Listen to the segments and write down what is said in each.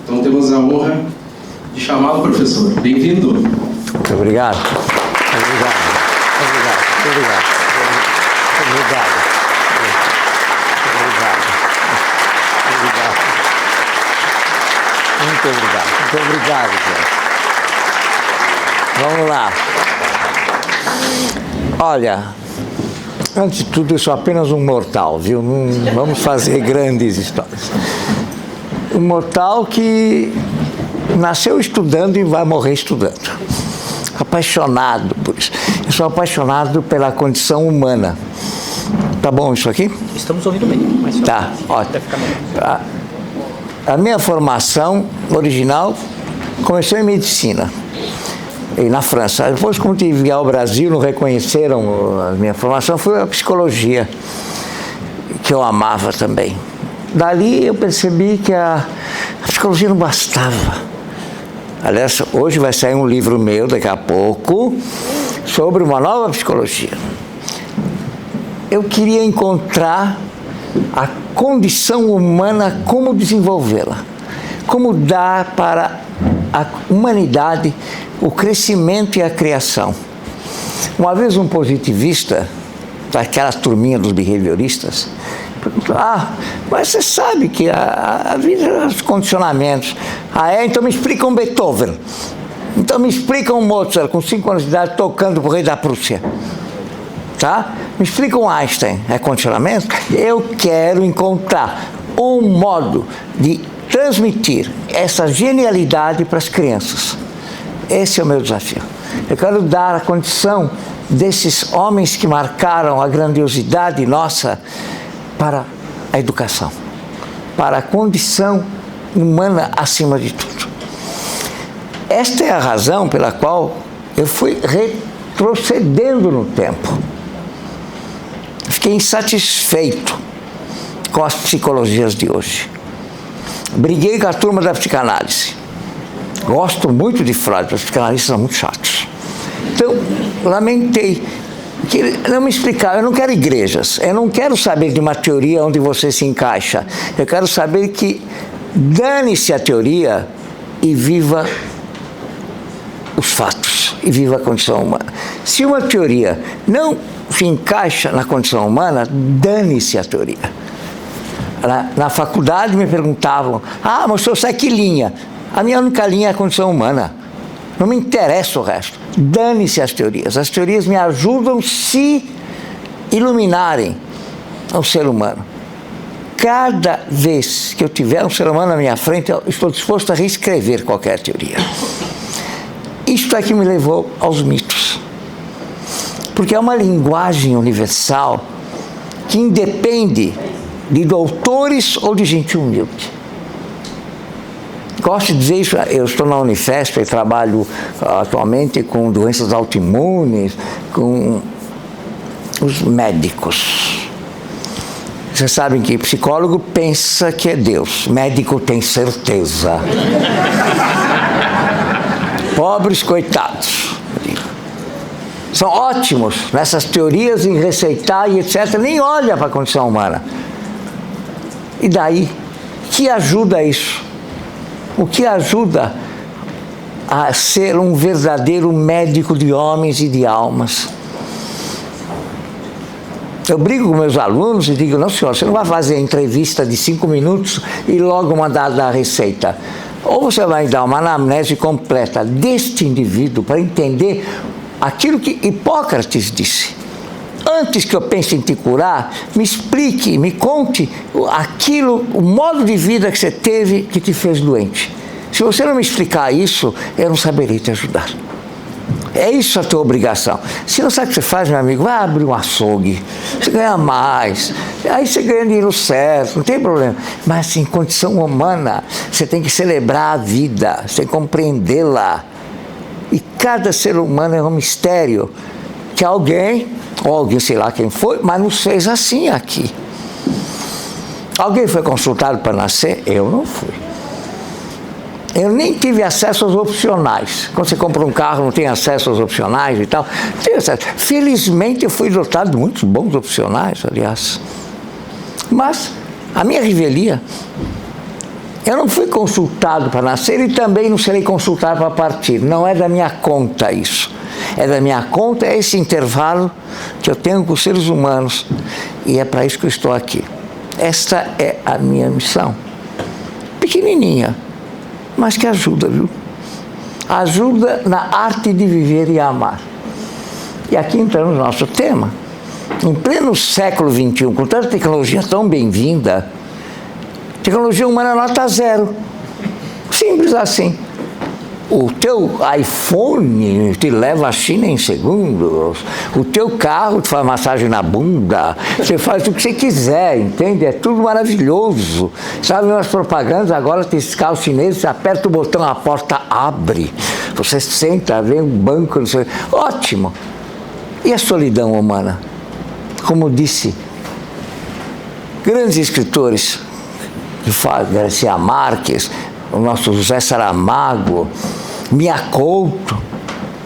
Então temos a honra de chamá-lo, professor. Bem-vindo. Muito obrigado. Obrigado. Obrigado. Obrigado. Obrigado. Obrigado. Obrigado. Muito obrigado. Muito obrigado, gente. Vamos lá. Olha, antes de tudo, eu sou apenas um mortal, viu? Não vamos fazer grandes histórias. Um mortal que nasceu estudando e vai morrer estudando. Apaixonado por isso. Eu sou apaixonado pela condição humana. Tá bom isso aqui? Estamos ouvindo bem. Mas tá, ótimo. A minha formação original começou em medicina. E na França. Depois, como tive ao Brasil, não reconheceram a minha formação, foi a psicologia, que eu amava também. Dali eu percebi que a psicologia não bastava. Aliás, hoje vai sair um livro meu, daqui a pouco, sobre uma nova psicologia. Eu queria encontrar a condição humana, como desenvolvê-la, como dar para a humanidade o crescimento e a criação. Uma vez um positivista, daquela turminha dos behavioristas, perguntou: mas você sabe que a vida, os condicionamentos. Então me explica um Beethoven. Então me explica um Mozart com 5 anos de idade tocando pro rei da Prússia. Tá? Me explica um Einstein. É condicionamento? Eu quero encontrar um modo de transmitir essa genialidade para as crianças. Esse é o meu desafio. Eu quero dar a condição desses homens que marcaram a grandiosidade nossa para a educação, para a condição humana acima de tudo. Esta é a razão pela qual eu fui retrocedendo no tempo. Fiquei insatisfeito com as psicologias de hoje. Briguei com a turma da psicanálise. Gosto muito de Freud, os psicanalistas são muito chatos. Então, lamentei que não me explicaram. Eu não quero igrejas, eu não quero saber de uma teoria onde você se encaixa. Eu quero saber que dane-se a teoria e viva os fatos, e viva a condição humana. Se uma teoria não se encaixa na condição humana, dane-se a teoria. Na faculdade me perguntavam: mas o senhor sai que linha? A minha única linha é a condição humana. Não me interessa o resto. Dane-se as teorias. As teorias me ajudam a se iluminarem ao ser humano. Cada vez que eu tiver um ser humano na minha frente, eu estou disposto a reescrever qualquer teoria. Isto é que me levou aos mitos. Porque é uma linguagem universal que independe de doutores ou de gente humilde. Gosto de dizer isso. Eu estou na Unifesp e trabalho atualmente com doenças autoimunes, com os médicos. Vocês sabem que psicólogo pensa que é Deus, médico tem certeza. Pobres coitados. São ótimos nessas teorias em receitar e etc. Nem olha para a condição humana. E daí, que ajuda isso? O que ajuda a ser um verdadeiro médico de homens e de almas? Eu brigo com meus alunos e digo: não, senhor, você não vai fazer entrevista de 5 minutos e logo mandar dar a receita. Ou você vai dar uma anamnese completa deste indivíduo para entender aquilo que Hipócrates disse. Antes que eu pense em te curar, me explique, me conte aquilo, o modo de vida que você teve que te fez doente. Se você não me explicar isso, eu não saberei te ajudar. É isso a tua obrigação. Se não sabe o que você faz, meu amigo, vai abrir um açougue, você ganha mais, aí você ganha dinheiro certo, não tem problema. Mas assim, em condição humana, você tem que celebrar a vida, você tem que compreendê-la. E cada ser humano é um mistério que alguém, ou alguém, sei lá quem foi, mas nos fez assim aqui. Alguém foi consultado para nascer? Eu não fui. Eu nem tive acesso aos opcionais. Quando você compra um carro, não tem acesso aos opcionais e tal. Tem acesso. Felizmente, eu fui dotado de muitos bons opcionais, aliás. Mas a minha revelia Eu não fui consultado para nascer e também não serei consultado para partir. Não é da minha conta isso. É da minha conta esse intervalo que eu tenho com os seres humanos. E é para isso que eu estou aqui. Esta é a minha missão. Pequenininha, mas que ajuda, viu? Ajuda na arte de viver e amar. E aqui entramos no nosso tema. Em pleno século XXI, com tanta tecnologia tão bem-vinda, tecnologia humana nota 0. Simples assim. O teu iPhone te leva à China em segundos. O teu carro te faz massagem na bunda. Você faz o que você quiser, entende? É tudo maravilhoso. Sabe, nas propagandas agora tem esses carros chineses, você aperta o botão, a porta abre. Você senta, vem um banco, não sei. Ótimo. E a solidão humana? Como disse grandes escritores, Garcia Marques, o nosso José Saramago, Mia Couto,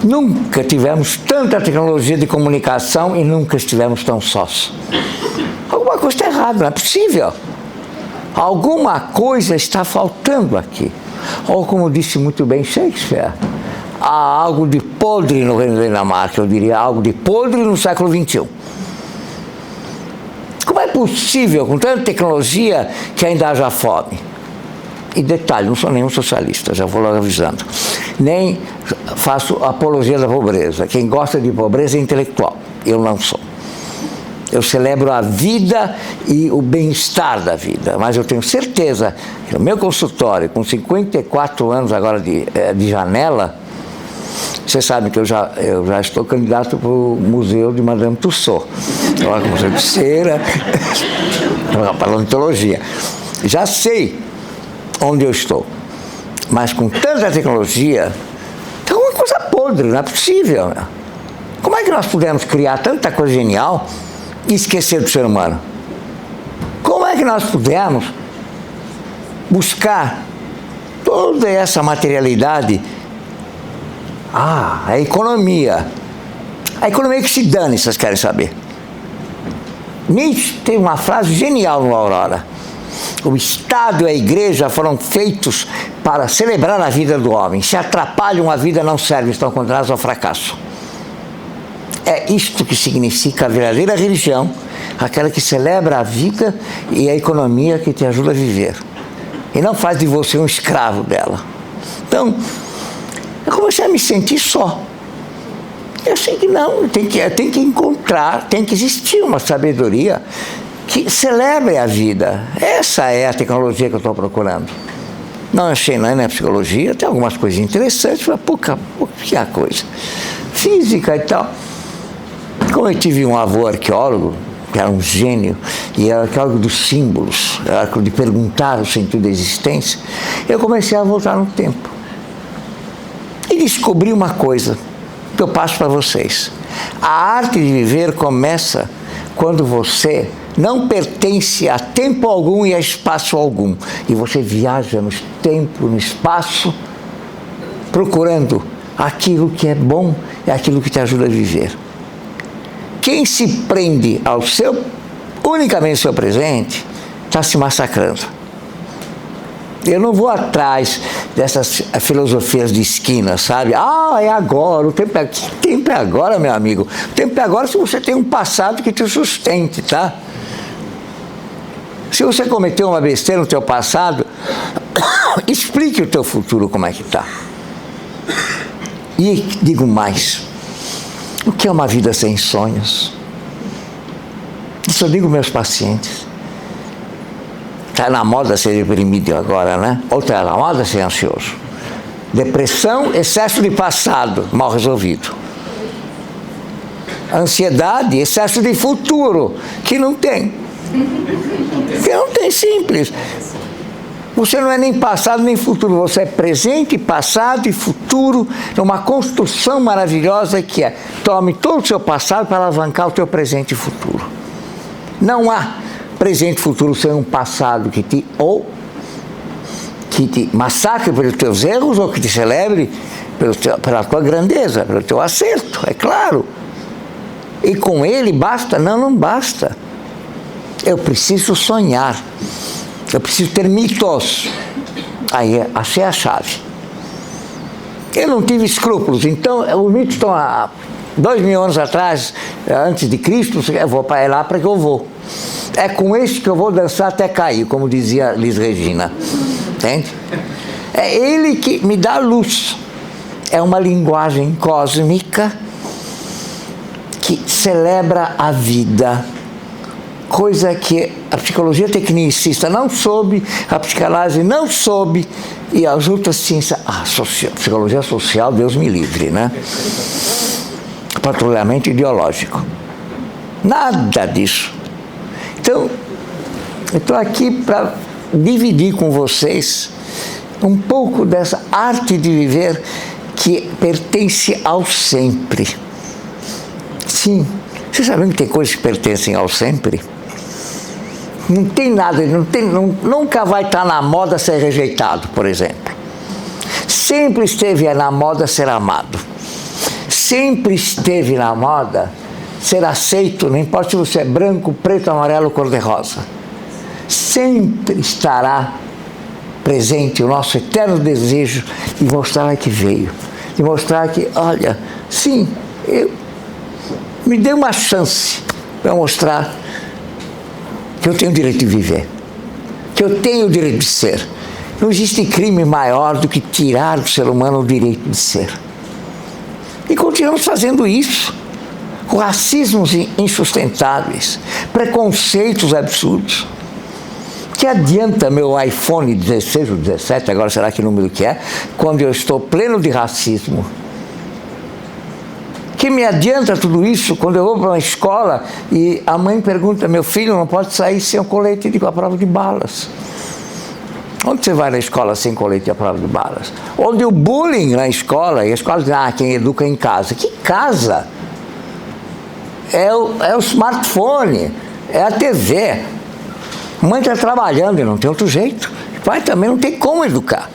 nunca tivemos tanta tecnologia de comunicação e nunca estivemos tão sós. Alguma coisa está errada, não é possível. Alguma coisa está faltando aqui. Ou como disse muito bem Shakespeare, há algo de podre no reino da Dinamarca, eu diria algo de podre no século XXI. Como é possível, com tanta tecnologia, que ainda haja fome? E detalhe, não sou nenhum socialista, já vou logo avisando. Nem faço apologia da pobreza. Quem gosta de pobreza é intelectual. Eu não sou. Eu celebro a vida e o bem-estar da vida. Mas eu tenho certeza que no meu consultório, com 54 anos agora de janela, você sabe que eu já estou candidato para o Museu de Madame Tussauds. Agora, como museu de cera, para paleontologia. Já sei onde eu estou. Mas com tanta tecnologia, tem uma coisa podre, não é possível. Como é que nós pudemos criar tanta coisa genial e esquecer do ser humano? Como é que nós pudemos buscar toda essa materialidade? A economia. A economia que se dane, vocês querem saber. Nietzsche tem uma frase genial no Aurora. O Estado e a Igreja foram feitos para celebrar a vida do homem. Se atrapalham, a vida não serve, estão condenados ao fracasso. É isto que significa a verdadeira religião, aquela que celebra a vida e a economia que te ajuda a viver. E não faz de você um escravo dela. Então, eu comecei a me sentir só. Eu sei que não, tem que encontrar, tem que existir uma sabedoria que celebre a vida. Essa é a tecnologia que eu estou procurando. Não achei, não é na psicologia, tem algumas coisas interessantes, mas pouca coisa. Física e tal. Como eu tive um avô arqueólogo, que era um gênio, e era arqueólogo dos símbolos, era de perguntar o sentido da existência, eu comecei a voltar no tempo. E descobri uma coisa que eu passo para vocês. A arte de viver começa quando você não pertence a tempo algum e a espaço algum. E você viaja no tempo, no espaço, procurando aquilo que é bom e aquilo que te ajuda a viver. Quem se prende unicamente ao seu presente, está se massacrando. Eu não vou atrás dessas filosofias de esquina, sabe? É agora, o tempo é agora, meu amigo. O tempo é agora se você tem um passado que te sustente, tá? Se você cometeu uma besteira no teu passado, explique o teu futuro como é que está. E digo mais, o que é uma vida sem sonhos? Isso eu digo aos meus pacientes. Está na moda ser deprimido agora, né? Ou está na moda ser ansioso. Depressão, excesso de passado, mal resolvido. Ansiedade, excesso de futuro, que não tem. Que não tem, simples. Você não é nem passado nem futuro, você é presente, passado e futuro, numa construção maravilhosa que é: tome todo o seu passado para alavancar o teu presente e futuro. Não há presente e futuro sem um passado que te massacre pelos teus erros ou que te celebre pela tua grandeza, pelo teu acerto, é claro. E com ele basta? Não basta. Eu preciso sonhar. Eu preciso ter mitos. Aí achei a chave. Eu não tive escrúpulos, então os mitos estão há 2000 anos atrás, antes de Cristo, eu vou para lá para que eu vou. É com este que eu vou dançar até cair, como dizia Liz Regina. Entende? É ele que me dá luz. É uma linguagem cósmica que celebra a vida. Coisa que a psicologia tecnicista não soube, a psicanálise não soube, e as outras ciências, psicologia social, Deus me livre, né? Patrulhamento ideológico. Nada disso. Então, eu estou aqui para dividir com vocês um pouco dessa arte de viver que pertence ao sempre. Sim, vocês sabem que tem coisas que pertencem ao sempre? Não tem nada, nunca vai estar na moda ser rejeitado, por exemplo. Sempre esteve na moda ser amado. Sempre esteve na moda ser aceito, não importa se você é branco, preto, amarelo, cor-de-rosa. Sempre estará presente o nosso eterno desejo de mostrar que veio. De mostrar que, olha, sim, me dê uma chance para mostrar que eu tenho o direito de viver, que eu tenho o direito de ser. Não existe crime maior do que tirar do ser humano o direito de ser. E continuamos fazendo isso, com racismos insustentáveis, preconceitos absurdos. Que adianta meu iPhone 16 ou 17, agora será que número que é, quando eu estou pleno de racismo? Que me adianta tudo isso quando eu vou para uma escola e a mãe pergunta, meu filho não pode sair sem o colete à prova de balas. Onde você vai na escola sem colete à prova de balas? Onde o bullying na escola, e a escola diz, quem educa em casa. Que casa? É o smartphone, é a TV. A mãe está trabalhando e não tem outro jeito. O pai também não tem como educar.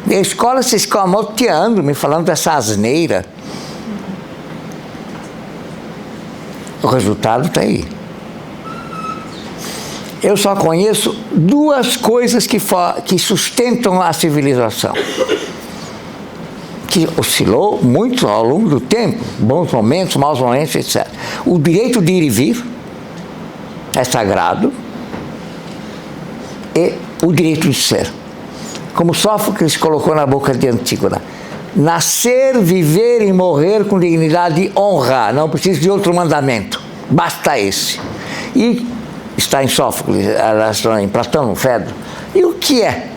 E a escola se escamoteando, me falando dessa asneira. O resultado está aí. Eu só conheço duas coisas que sustentam a civilização, que oscilou muito ao longo do tempo, bons momentos, maus momentos, etc. O direito de ir e vir é sagrado e o direito de ser. Como Sófocles colocou na boca de Antígona, nascer, viver e morrer com dignidade e honra, não precisa de outro mandamento, basta esse. E está em Sófocles, em Platão, no Fedro. E o que é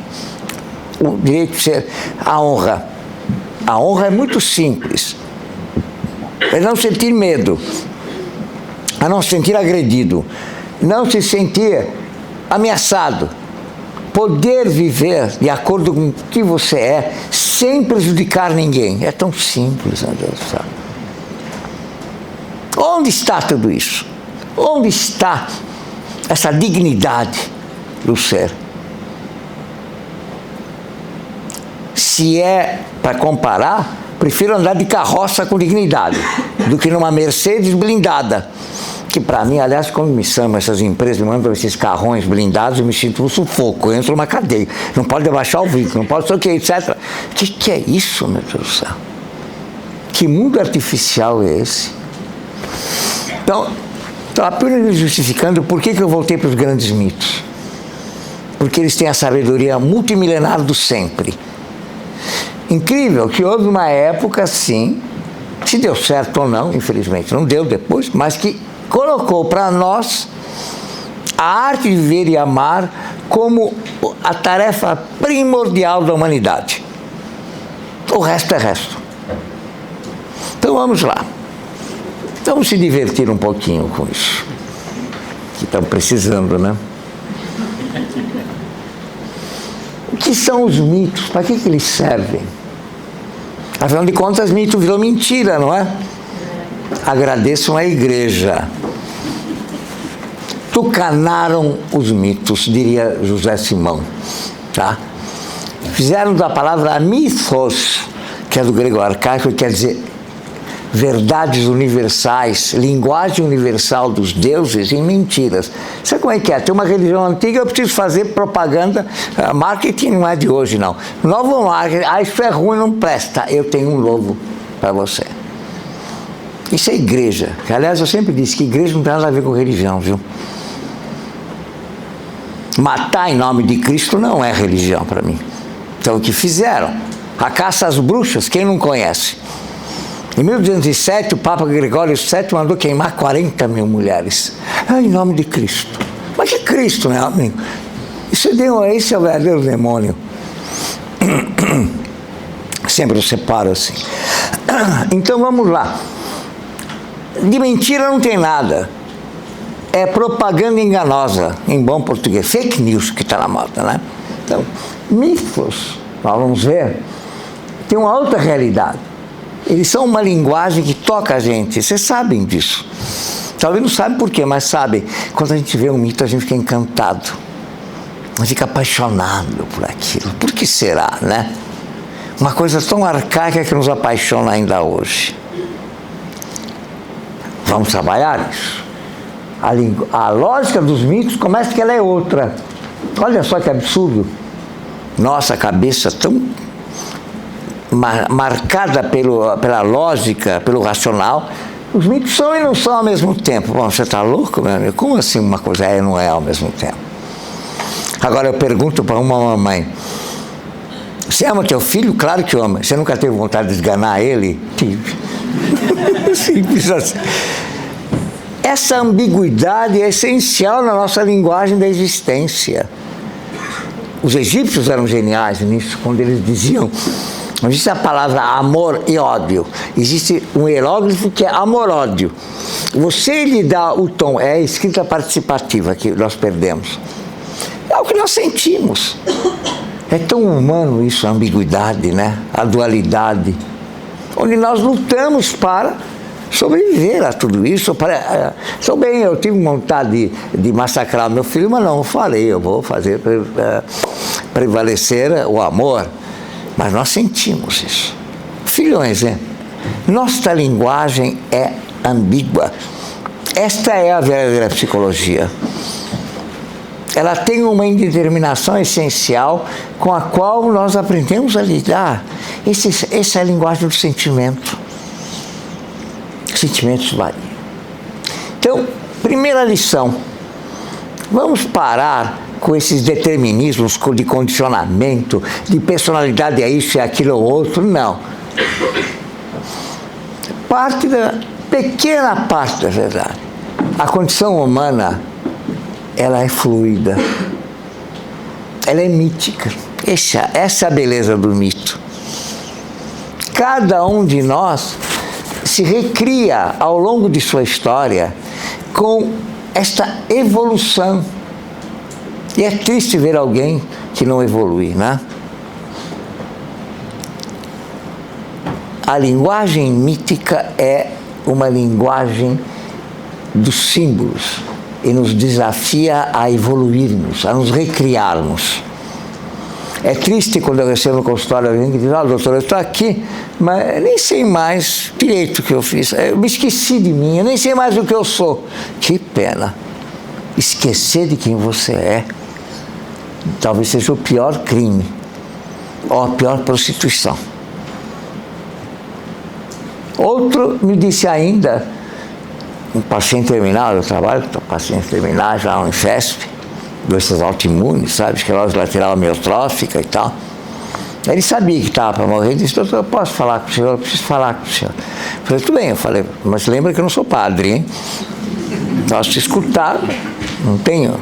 o direito de ser? A honra. A honra é muito simples. É não sentir medo, a não se sentir agredido, não se sentir ameaçado, poder viver de acordo com o que você é, sem prejudicar ninguém. É tão simples, meu Deus do céu. Onde está tudo isso? Onde está essa dignidade do ser? Se é para comparar, prefiro andar de carroça com dignidade do que numa Mercedes blindada. Que para mim, aliás, quando me chamam essas empresas, me mandam esses carrões blindados, eu me sinto um sufoco, eu entro numa cadeia. Não pode abaixar o vidro, não pode sei o que, etc. O que é isso, meu Deus do céu? Que mundo artificial é esse? Então, estou apenas justificando por que eu voltei para os grandes mitos. Porque eles têm a sabedoria multimilenar do sempre. Incrível que houve uma época, sim, se deu certo ou não, infelizmente não deu depois, mas que colocou para nós a arte de viver e amar como a tarefa primordial da humanidade. O resto é resto. Então vamos lá. Vamos se divertir um pouquinho com isso. Que estamos precisando, né? O que são os mitos? Para que eles servem? Afinal de contas, mito virou mentira, não é? Agradeçam a igreja. Tucanaram os mitos, diria José Simão. Tá? Fizeram da palavra mythos, que é do grego arcaico, quer dizer verdades universais, linguagem universal dos deuses em mentiras. Sabe como é que é? Tem uma religião antiga, eu preciso fazer propaganda, marketing não é de hoje não. Novo marketing, isso é ruim, não presta, eu tenho um novo para você. Isso é igreja, que, aliás eu sempre disse que igreja não tem nada a ver com religião, viu? Matar em nome de Cristo não é religião para mim. Então o que fizeram? A caça às bruxas, quem não conhece? Em 1207, o Papa Gregório VII mandou queimar 40 mil mulheres. Em nome de Cristo. Mas que Cristo, meu amigo? Esse é o verdadeiro demônio. Sempre eu separo assim. Então vamos lá. De mentira não tem nada. É propaganda enganosa, em bom português. Fake news que está na moda, né? Então, mitos, nós vamos ver, tem uma outra realidade. Eles são uma linguagem que toca a gente. Vocês sabem disso. Talvez não sabem por quê, mas sabem. Quando a gente vê um mito, a gente fica encantado. A gente fica apaixonado por aquilo. Por que será, né? Uma coisa tão arcaica que nos apaixona ainda hoje. Vamos trabalhar isso. A lógica dos mitos começa que ela é outra. Olha só que absurdo. Nossa cabeça tão marcada pela lógica, pelo racional. Os mitos são e não são ao mesmo tempo. Bom, você está louco, meu amigo? Como assim uma coisa é e não é ao mesmo tempo? Agora eu pergunto para uma mamãe: você ama teu filho? Claro que ama. Você nunca teve vontade de esganar ele? Simples assim. Essa ambiguidade é essencial na nossa linguagem da existência. Os egípcios eram geniais nisso, quando eles diziam, não existe a palavra amor e ódio, existe um hieróglifo que é amor-ódio. Você lhe dá o tom, é a escrita participativa que nós perdemos. É o que nós sentimos. É tão humano isso, a ambiguidade, né? A dualidade, onde nós lutamos para sobreviver a tudo isso. Sou bem, eu tive vontade de massacrar meu filho, mas não falei, eu vou fazer prevalecer o amor. Mas nós sentimos isso. Filho é um exemplo. Nossa linguagem é ambígua. Esta é a verdadeira psicologia. Ela tem uma indeterminação essencial com a qual nós aprendemos a lidar. Essa é a linguagem do sentimento. Sentimentos variam. Então, primeira lição, vamos parar com esses determinismos de condicionamento, de personalidade é isso, é aquilo ou outro, não. Pequena parte da verdade. A condição humana, ela é fluida, ela é mítica. Essa é a beleza do mito. Cada um de nós se recria ao longo de sua história com esta evolução. E é triste ver alguém que não evolui, né? A linguagem mítica é uma linguagem dos símbolos e nos desafia a evoluirmos, a nos recriarmos. É triste quando eu recebo no consultório alguém que diz: doutor, eu estou aqui, mas nem sei mais direito o que eu fiz. Eu me esqueci de mim, eu nem sei mais o que eu sou. Que pena. Esquecer de quem você é talvez seja o pior crime, ou a pior prostituição. Outro me disse ainda, um paciente terminal, eu trabalho com paciente terminal já no IFESP, doenças autoimunes, sabe, esclerose lateral amiotrófica e tal. Ele sabia que estava para morrer, ele disse: doutor, eu posso falar com o senhor? Eu preciso falar com o senhor. Eu falei: tudo bem. Eu falei: mas lembra que eu não sou padre, hein? Posso te escutar, não tenho.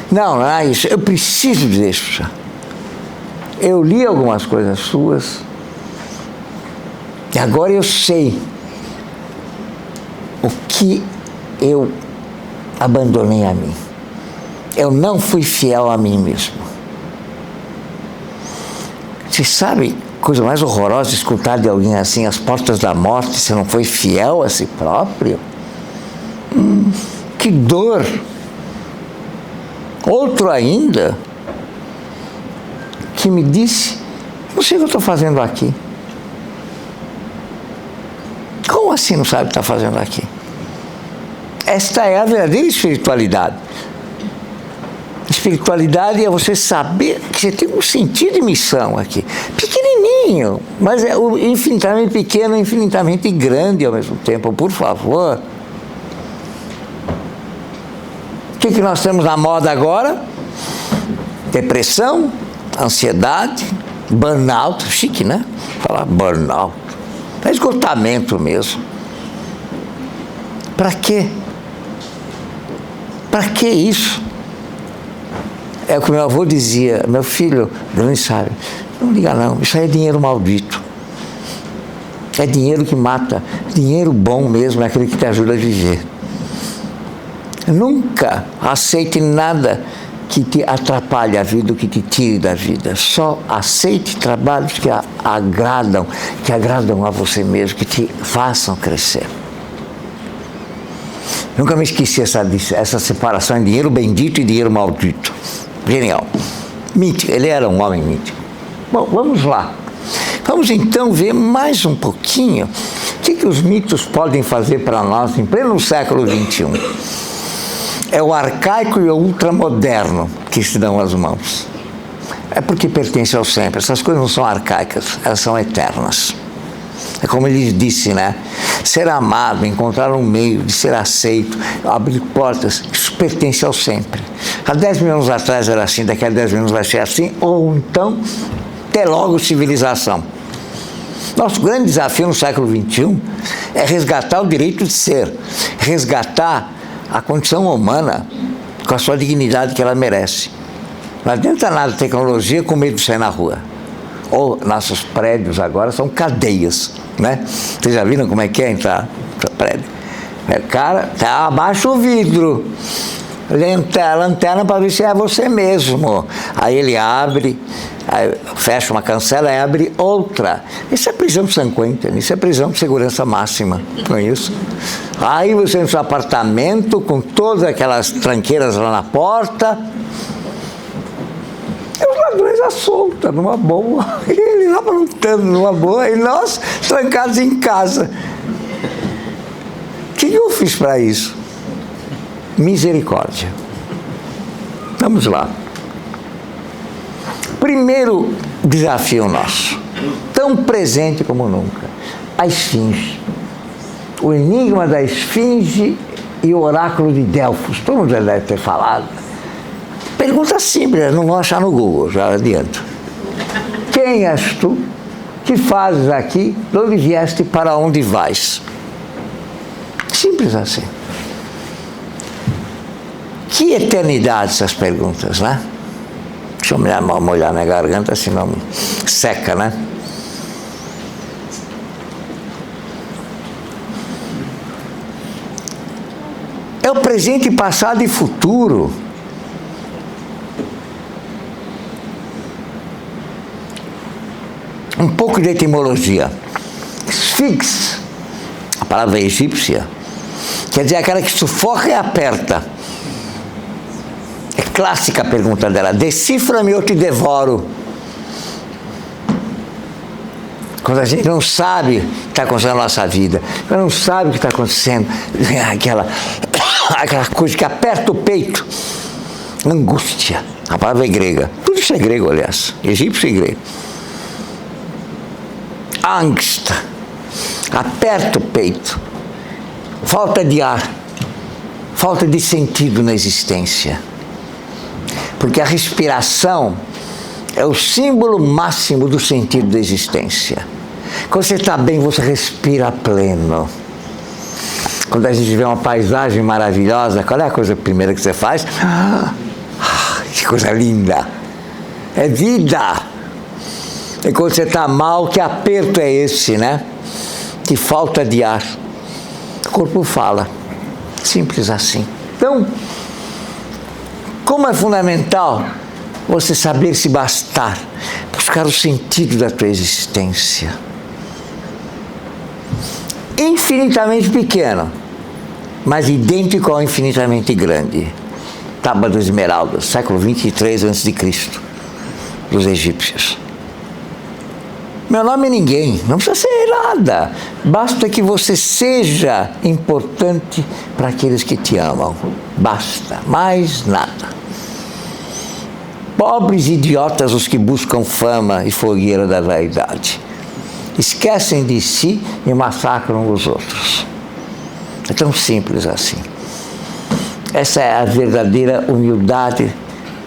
Não é isso, eu preciso dizer isso para o senhor. Eu li algumas coisas suas e agora eu sei o que eu abandonei a mim. Eu não fui fiel a mim mesmo. Você sabe, coisa mais horrorosa escutar de alguém assim, às portas da morte, você não foi fiel a si próprio? Que dor! Outro ainda, que me disse: não sei o que eu estou fazendo aqui. Como assim não sabe o que está fazendo aqui? Esta é a verdadeira espiritualidade. Espiritualidade é você saber que você tem um sentido de missão aqui. Pequenininho, mas é infinitamente pequeno, infinitamente grande ao mesmo tempo. Por favor. O que nós temos na moda agora? Depressão, ansiedade, burnout. Chique, né? Falar burnout. É esgotamento mesmo. Para quê? Para que isso? É o que meu avô dizia: meu filho, não sabe, não liga não, isso aí é dinheiro maldito. É dinheiro que mata. Dinheiro bom mesmo é aquele que te ajuda a viver. Nunca aceite nada que te atrapalhe a vida, que te tire da vida. Só aceite trabalhos que agradam a você mesmo, que te façam crescer. Nunca me esqueci essa separação de dinheiro bendito e dinheiro maldito. Genial. Mítico, ele era um homem mítico. Bom, vamos lá. Vamos então ver mais um pouquinho o que os mitos podem fazer para nós em pleno século XXI. É o arcaico e o ultramoderno que se dão as mãos. É porque pertence ao sempre. Essas coisas não são arcaicas, elas são eternas. É como ele disse, né? Ser amado, encontrar um meio de ser aceito, abrir portas, isso pertence ao sempre. Há 10 mil anos atrás era assim, daqui a 10 mil anos vai ser assim, ou então, até logo, civilização. Nosso grande desafio no século XXI é resgatar o direito de ser, resgatar a condição humana com a sua dignidade que ela merece. Não adianta nada tecnologia com medo de sair na rua. Ou nossos prédios agora são cadeias, né? Vocês já viram como é que é entrar no prédio? Cara, tá abaixa o vidro, lanterna para ver se é você mesmo. Aí ele abre, aí fecha uma cancela e abre outra. Isso é prisão de San Quentin, isso é prisão de segurança máxima, não é isso? Aí você no seu apartamento com todas aquelas tranqueiras lá na porta, os ladrões à solta, numa boa, ele lá aprontando numa boa, e nós trancados em casa. O que eu fiz para isso? Misericórdia. Vamos lá. Primeiro desafio nosso, tão presente como nunca, a esfinge. O enigma da esfinge e o oráculo de Delfos. Todo mundo já deve ter falado. Pergunta simples, não vão achar no Google, já adianto. Quem és tu? Que fazes aqui? De onde vieste? Para onde vais? Simples assim. Que eternidade essas perguntas, né? Deixa eu molhar minha garganta, senão seca, né? É o presente, passado e futuro. Um pouco de etimologia. Sphinx, a palavra egípcia, quer dizer aquela que sufoca e aperta. É clássica a pergunta dela: decifra-me ou te devoro. Quando a gente não sabe o que está acontecendo na nossa vida, quando não sabe o que está acontecendo, aquela coisa que aperta o peito, angústia. A palavra é grega. Tudo isso é grego, aliás, egípcio e grego. Angst, aperta o peito, falta de ar, falta de sentido na existência. Porque a respiração é o símbolo máximo do sentido da existência. Quando você está bem, você respira pleno. Quando a gente vê uma paisagem maravilhosa, qual é a coisa primeira que você faz? Que coisa linda! É vida! E quando você está mal, que aperto é esse, né? Que falta de ar. O corpo fala. Simples assim. Então, como é fundamental você saber se bastar, buscar o sentido da tua existência. Infinitamente pequeno, mas idêntico ao infinitamente grande. Tábua das Esmeraldas, século 23 a.C., dos egípcios. Meu nome é ninguém, não precisa ser nada. Basta que você seja importante para aqueles que te amam. Basta, mais nada. Pobres idiotas os que buscam fama e fogueira da vaidade. Esquecem de si e massacram os outros. É tão simples assim. Essa é a verdadeira humildade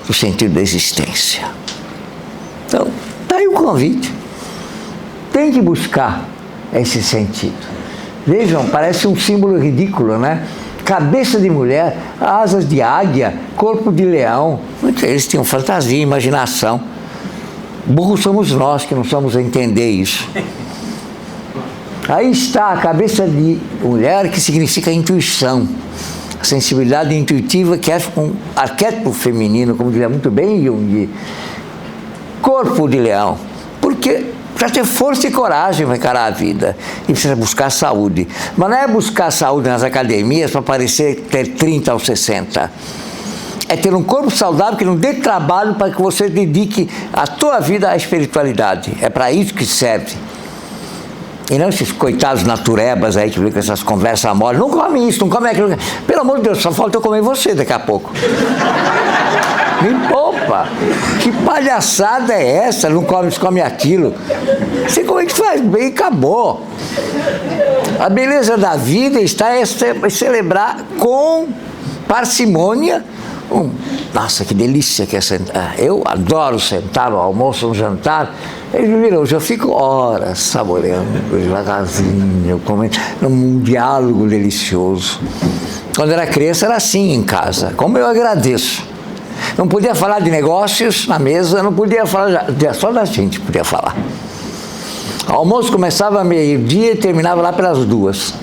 do sentido da existência. Então, está aí o convite. Tem que buscar esse sentido. Vejam, parece um símbolo ridículo, né? Cabeça de mulher, asas de águia, corpo de leão. Eles tinham fantasia, imaginação. Burros somos nós que não somos a entender isso. Aí está a cabeça de mulher, que significa intuição. A sensibilidade intuitiva, que é um arquétipo feminino, como diria muito bem Jung. Corpo de leão. Porque para ter força e coragem para encarar a vida. E precisa buscar saúde. Mas não é buscar saúde nas academias para parecer ter 30 ou 60. É ter um corpo saudável que não dê trabalho para que você dedique a tua vida à espiritualidade. É para isso que serve. E não esses coitados naturebas aí que ficam com essas conversas mole. Não come isso, não come aquilo. Pelo amor de Deus, só falta eu comer você daqui a pouco. Me poupa. Que palhaçada é essa? Não come isso, come aquilo. Você como é que faz bem e acabou. A beleza da vida está em celebrar com parcimônia. Nossa, que delícia que é sentar. Eu adoro sentar no almoço, no jantar. Eles me viram, eu fico horas saboreando, devagarzinho, comendo, num diálogo delicioso. Quando era criança era assim em casa, como eu agradeço. Não podia falar de negócios na mesa, não podia falar, só da gente podia falar. O almoço começava meio-dia e terminava lá pelas 2.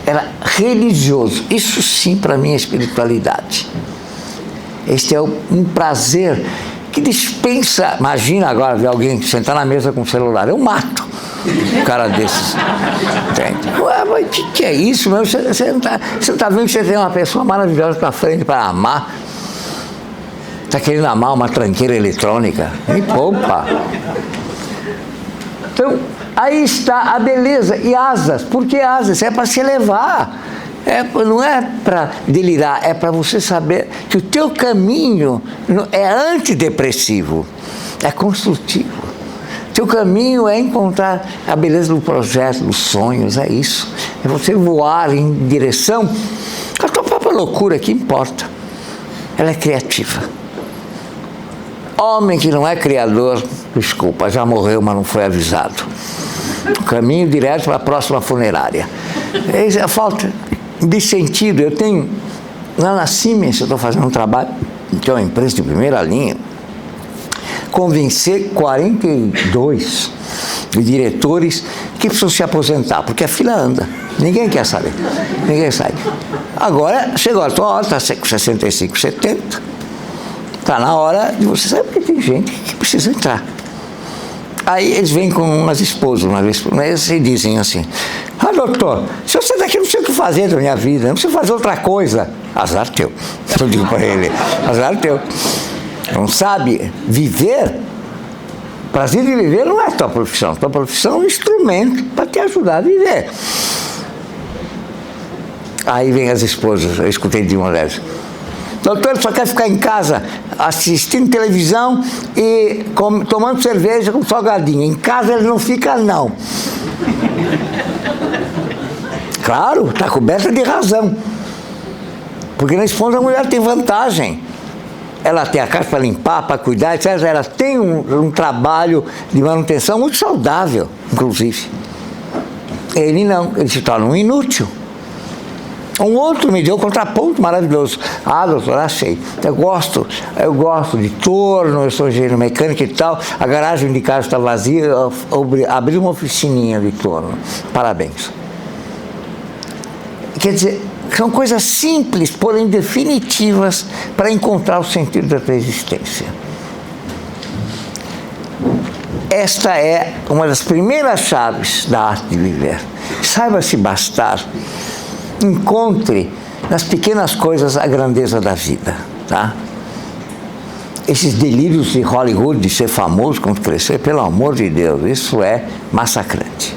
Era religioso. Isso sim para mim é espiritualidade. Este é um prazer que dispensa. Imagina agora ver alguém sentar na mesa com o celular. Eu mato um cara desses. Entende? Ué, mas o que é isso? Meu? Você não tá vendo que você tem uma pessoa maravilhosa para frente para amar? Está querendo amar uma tranqueira eletrônica? Me poupa. Então, aí está a beleza. E asas. Por que asas? É para se elevar. Não é para delirar, é para você saber que o teu caminho é antidepressivo, é construtivo. Teu caminho é encontrar a beleza do projeto, dos sonhos, é isso. É você voar em direção. A tua própria loucura, que importa? Ela é criativa. Homem que não é criador, desculpa, já morreu, mas não foi avisado. O caminho direto para a próxima funerária. É a falta de sentido. Eu tenho, lá na Siemens, eu estou fazendo um trabalho, que é uma empresa de primeira linha, convencer 42 diretores que precisam se aposentar, porque a fila anda. Ninguém quer saber. Ninguém sabe. Agora, chegou a tua hora, está com 65, 70. Está na hora de você saber, porque tem gente que precisa entrar. Aí eles vêm com umas esposas uma vez por mês e dizem assim: ah, doutor, se você daqui não sei o que fazer da minha vida, não precisa fazer outra coisa. Azar teu. Eu digo para ele: azar teu. Não sabe viver? O prazer de viver não é tua profissão. Tua profissão é um instrumento para te ajudar a viver. Aí vem as esposas, eu escutei de uma delas: doutor, ele só quer ficar em casa assistindo televisão e tomando cerveja com salgadinho. Em casa ele não fica, não. Claro, está coberta de razão. Porque na esposa a mulher tem vantagem. Ela tem a casa para limpar, para cuidar, etc. Ela tem um trabalho de manutenção muito saudável, inclusive. Ele não, ele se torna um inútil. Um outro me deu um contraponto maravilhoso. Ah, doutor, achei. Eu gosto de torno, eu sou engenheiro mecânico e tal. A garagem de casa está vazia, eu abri uma oficininha de torno. Parabéns. Quer dizer, são coisas simples, porém definitivas, para encontrar o sentido da tua existência. Esta é uma das primeiras chaves da arte de viver. Saiba-se bastar. Encontre nas pequenas coisas a grandeza da vida, tá? esses delírios de Hollywood, de ser famoso quando crescer, pelo amor de Deus, isso é massacrante.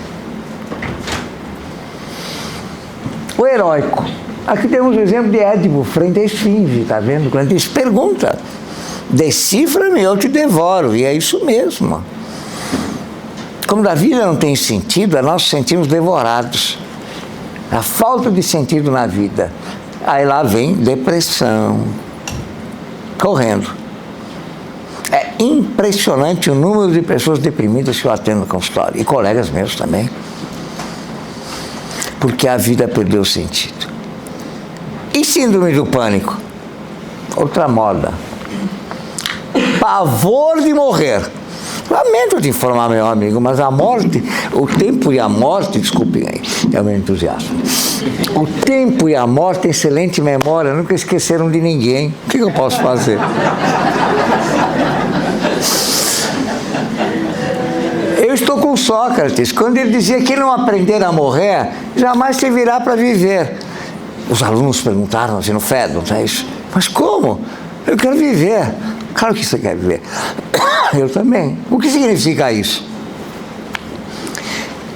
O heróico. Aqui temos o exemplo de Édipo, frente à esfinge, está vendo? Quando ele se pergunta, decifra-me, eu te devoro, e é isso mesmo. Como a vida não tem sentido, nós nos sentimos devorados. A falta de sentido na vida. Aí lá vem depressão, correndo. É impressionante o número de pessoas deprimidas que eu atendo no consultório, e colegas meus também. Porque a vida perdeu sentido. E síndrome do pânico? Outra moda. Pavor de morrer. Lamento te informar, meu amigo, mas a morte, o tempo e a morte, desculpem aí, é o meu entusiasmo. O tempo e a morte, excelente memória, nunca esqueceram de ninguém. O que eu posso fazer? Eu estou com Sócrates, quando ele dizia que não aprender a morrer, jamais servirá para viver. Os alunos perguntaram assim no Fedon, não é isso? Mas como? Eu quero viver. Claro que você quer viver. Eu também. O que significa isso?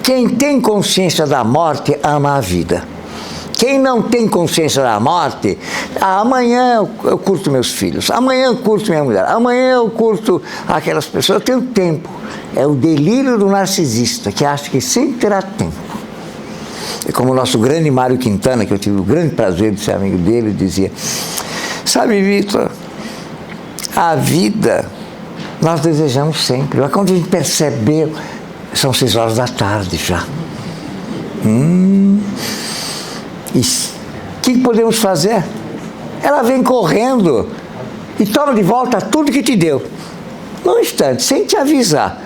Quem tem consciência da morte ama a vida. Quem não tem consciência da morte, amanhã eu curto meus filhos, amanhã eu curto minha mulher, amanhã eu curto aquelas pessoas, eu tenho tempo. É o delírio do narcisista, que acha que sempre terá tempo. E como o nosso grande Mário Quintana, que eu tive o grande prazer de ser amigo dele, dizia, sabe, Vitor, a vida nós desejamos sempre, mas quando a gente percebe, são 6 horas da tarde já. E o que podemos fazer? Ela vem correndo e toma de volta tudo que te deu. Num instante, sem te avisar.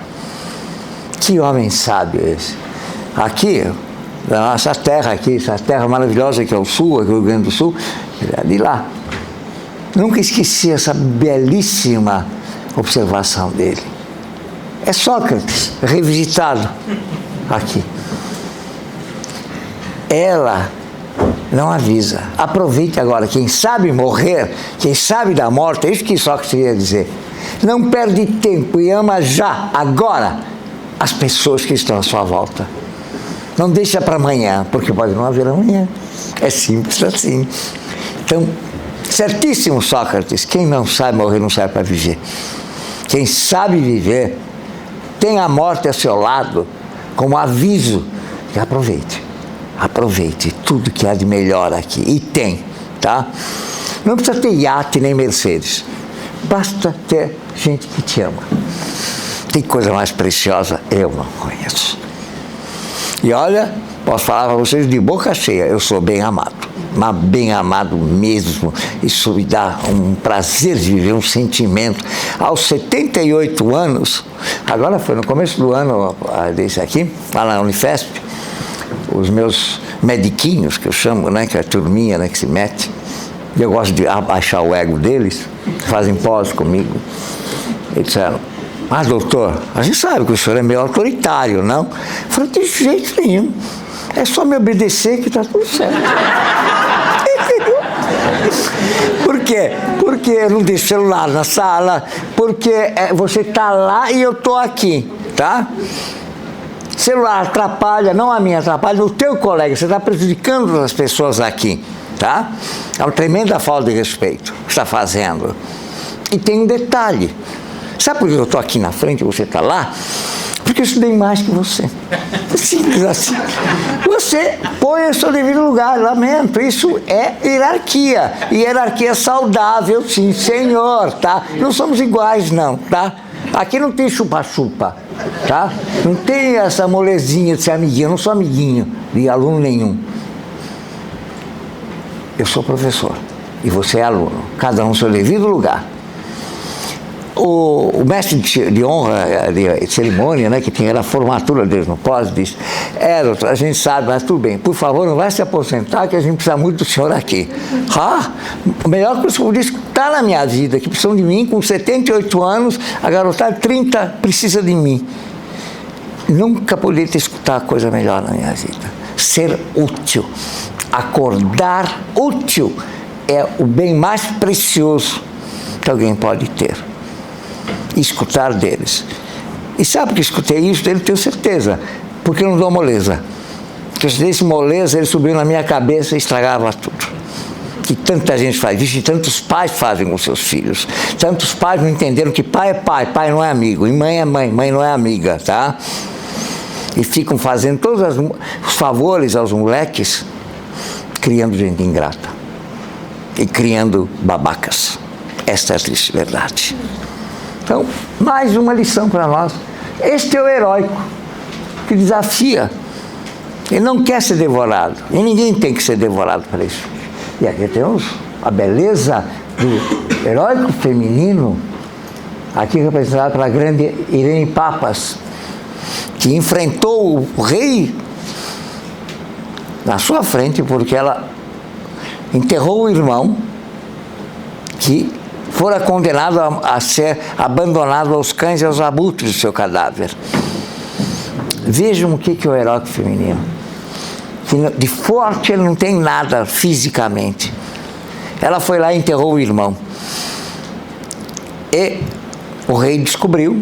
Que homem sábio esse. Aqui, na nossa terra aqui, essa terra maravilhosa que é o Sul, aqui é o Rio Grande do Sul, de lá. Nunca esqueci essa belíssima observação dele. É Sócrates, revisitado aqui. Ela não avisa. Aproveite agora. Quem sabe morrer, quem sabe da morte, é isso que Sócrates queria dizer. Não perde tempo e ama já, agora, as pessoas que estão à sua volta. Não deixa para amanhã, porque pode não haver amanhã. É simples assim. Então, certíssimo Sócrates, quem não sabe morrer não serve para viver. Quem sabe viver, tem a morte ao seu lado, como aviso, e aproveite. Aproveite tudo que há de melhor aqui. E tem, tá? Não precisa ter iate nem Mercedes. Basta ter gente que te ama. Tem coisa mais preciosa? Eu não conheço. E olha, posso falar para vocês de boca cheia, eu sou bem amado. Mas bem amado mesmo. Isso me dá um prazer de viver, um sentimento. Aos 78 anos, agora foi no começo do ano desse aqui, lá na Unifesp, os meus mediquinhos, que eu chamo, né, que é a turminha, né, que se mete, eu gosto de abaixar o ego deles, fazem pós comigo, e disseram, mas doutor, a gente sabe que o senhor é meio autoritário, não? Eu falei, de jeito nenhum, é só me obedecer que está tudo certo. Por quê? Porque eu não deixo celular na sala, porque você está lá e eu estou aqui, tá? Celular atrapalha, não a minha, atrapalha o teu colega, você está prejudicando as pessoas aqui, tá? É uma tremenda falta de respeito que está fazendo. E tem um detalhe, sabe por que eu estou aqui na frente e você está lá? Porque eu estudei mais que você. Simples assim. Você põe o seu devido lugar, lamento, isso é hierarquia. E hierarquia saudável, sim, senhor, tá? Não somos iguais, não, tá? Aqui não tem chupa-chupa, tá? Não tem essa molezinha de ser amiguinho, eu não sou amiguinho de aluno nenhum. Eu sou professor e você é aluno, cada um no seu devido lugar. O mestre de honra, de cerimônia, né, que tinha a formatura deles no pós, disse, doutor, a gente sabe, mas tudo bem, por favor, não vai se aposentar, que a gente precisa muito do senhor aqui. A melhor coisa que eu disse está na minha vida, que precisam de mim, com 78 anos, a garotada de 30 precisa de mim. Nunca poderia ter escutado coisa melhor na minha vida. Ser útil, acordar útil, é o bem mais precioso que alguém pode ter. escutar deles. E sabe que escutei isso dele, tenho certeza, porque eu não dou moleza. Porque se desse moleza, ele subiu na minha cabeça e estragava tudo. Que tanta gente faz isso, e tantos pais fazem com seus filhos. Tantos pais não entenderam que pai é pai, pai não é amigo, e mãe é mãe, mãe não é amiga, tá? E ficam fazendo todos os favores aos moleques, criando gente ingrata e criando babacas. Esta é a triste verdade. Então, mais uma lição para nós. Este é o heróico que desafia. Ele não quer ser devorado, e ninguém tem que ser devorado para isso. E aqui temos a beleza do heróico feminino, aqui representado pela grande Irene Papas, que enfrentou o rei na sua frente porque ela enterrou o irmão que fora condenado a ser abandonado aos cães e aos abutres do seu cadáver. Vejam o que é o heróico feminino. Que de forte ele não tem nada fisicamente. Ela foi lá e enterrou o irmão. E o rei descobriu.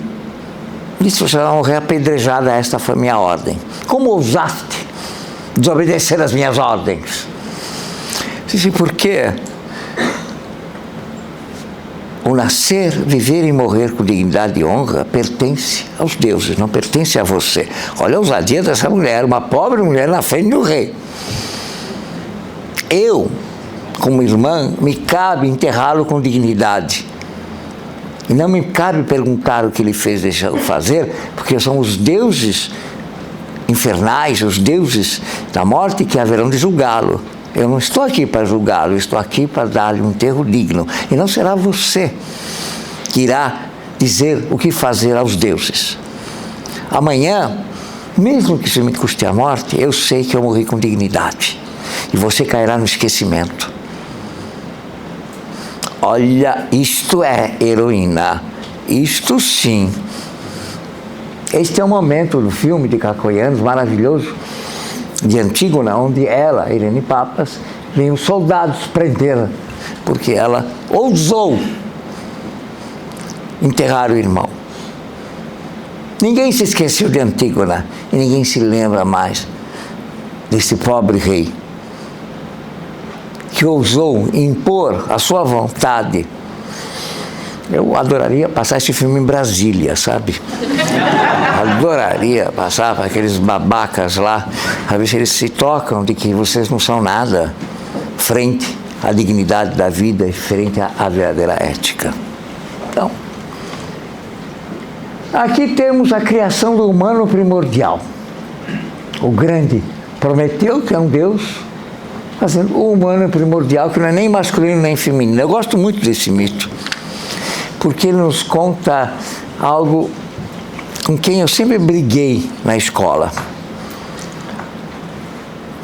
Disse: você vai morrer apedrejada, esta foi minha ordem. Como ousaste desobedecer as minhas ordens? Disse: por quê? O nascer, viver e morrer com dignidade e honra pertence aos deuses, não pertence a você. Olha a ousadia dessa mulher, uma pobre mulher na frente do rei. Eu, como irmã, me cabe enterrá-lo com dignidade. E não me cabe perguntar o que ele fez, deixou fazer, porque são os deuses infernais, os deuses da morte que haverão de julgá-lo. Eu não estou aqui para julgá-lo, estou aqui para dar-lhe um enterro digno. E não será você que irá dizer o que fazer aos deuses. Amanhã, mesmo que isso me custe a morte, eu sei que eu morri com dignidade. E você cairá no esquecimento. Olha, isto é heroína. Isto sim. Este é o momento do filme de Cacoianos, maravilhoso, de Antígona, onde ela, Irene Papas, vem os soldados prendê-la, porque ela ousou enterrar o irmão. Ninguém se esqueceu de Antígona, e ninguém se lembra mais desse pobre rei, que ousou impor a sua vontade. Eu adoraria passar esse filme em Brasília, sabe? Adoraria passar para aqueles babacas lá, a ver se eles se tocam de que vocês não são nada frente à dignidade da vida e frente à verdadeira ética. Então, aqui temos a criação do humano primordial. O grande Prometeu, que é um Deus, fazendo o humano primordial, que não é nem masculino nem feminino. Eu gosto muito desse mito, porque ele nos conta algo com quem eu sempre briguei na escola.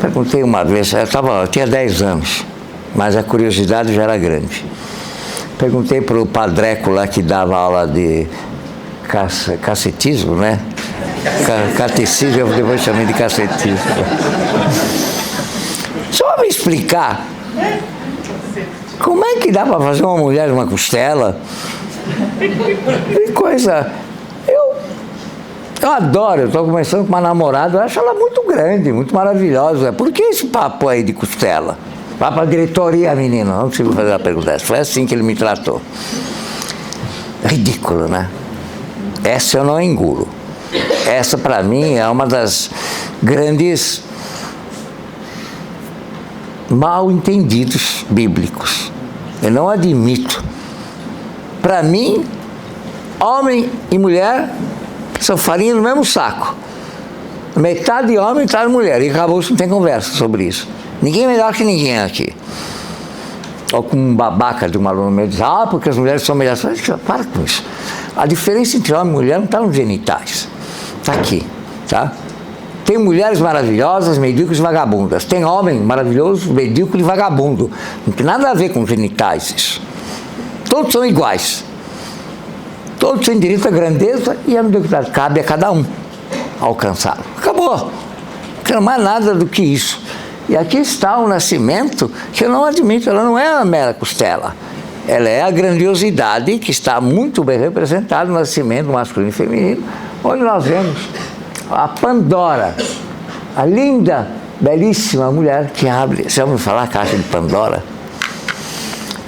Perguntei uma vez, eu tinha 10 anos, mas a curiosidade já era grande. Perguntei para o padreco lá que dava aula de cacetismo, né? Catecismo, eu depois chamei de cacetismo. Só me explicar como é que dá para fazer uma mulher uma costela? Que coisa... Eu adoro, eu estou começando com uma namorada, eu acho ela muito grande, muito maravilhosa. Por que esse papo aí de costela? Vá para a diretoria, menino, não consigo fazer a pergunta. Foi assim que ele me tratou. Ridículo, né? Essa eu não engulo. Essa, para mim, é uma das grandes mal entendidos bíblicos. Eu não admito. Para mim, homem e mulher são farinha no mesmo saco. Metade homem, metade mulher. E acabou, não tem conversa sobre isso. Ninguém é melhor que ninguém aqui. Ou como um babaca de um aluno meu diz, porque as mulheres são melhores. Para com isso. A diferença entre homem e mulher não está nos genitais. Está aqui, tá? Tem mulheres maravilhosas, medíocres e vagabundas. Tem homem maravilhoso, medíocre e vagabundo. Não tem nada a ver com genitais isso. Todos são iguais. Todos têm direito à grandeza e à mediocridade. Cabe a cada um alcançá-lo. Acabou. Não mais nada do que isso. E aqui está o nascimento, que eu não admito, ela não é uma mera costela. ela é a grandiosidade que está muito bem representada no nascimento masculino e feminino, onde nós vemos a Pandora, a linda, belíssima mulher que abre. Você já ouviu falar a caixa de Pandora?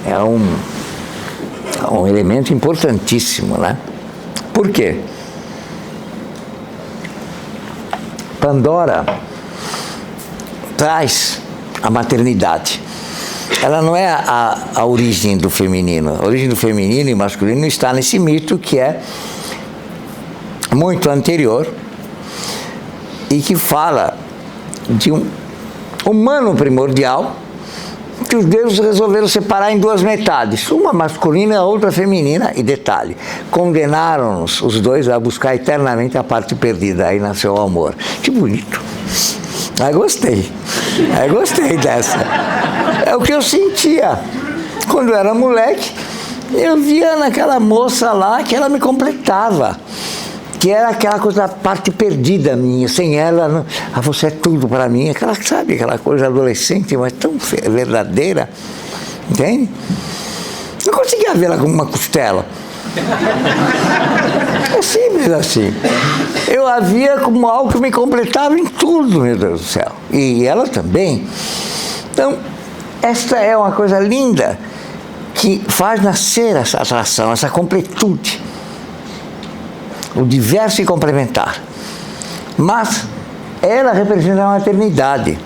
É um elemento importantíssimo, né? Por quê? Pandora traz a maternidade. Ela não é a origem do feminino. A origem do feminino e masculino está nesse mito que é muito anterior e que fala de um humano primordial que os deuses resolveram separar em duas metades, uma masculina e a outra feminina, e detalhe, condenaram-nos os dois a buscar eternamente a parte perdida, aí nasceu o amor. Que bonito. Aí gostei dessa. É o que eu sentia. Quando eu era moleque, eu via naquela moça lá que ela me completava, que era aquela coisa da parte perdida minha, sem ela, não, você é tudo para mim, aquela coisa adolescente, mas tão verdadeira, entende? Não conseguia vê-la como uma costela. É simples assim. Eu a via como algo que me completava em tudo, meu Deus do céu. E ela também. Então, esta é uma coisa linda que faz nascer essa atração, essa completude. O diverso e complementar. Mas ela representa a maternidade.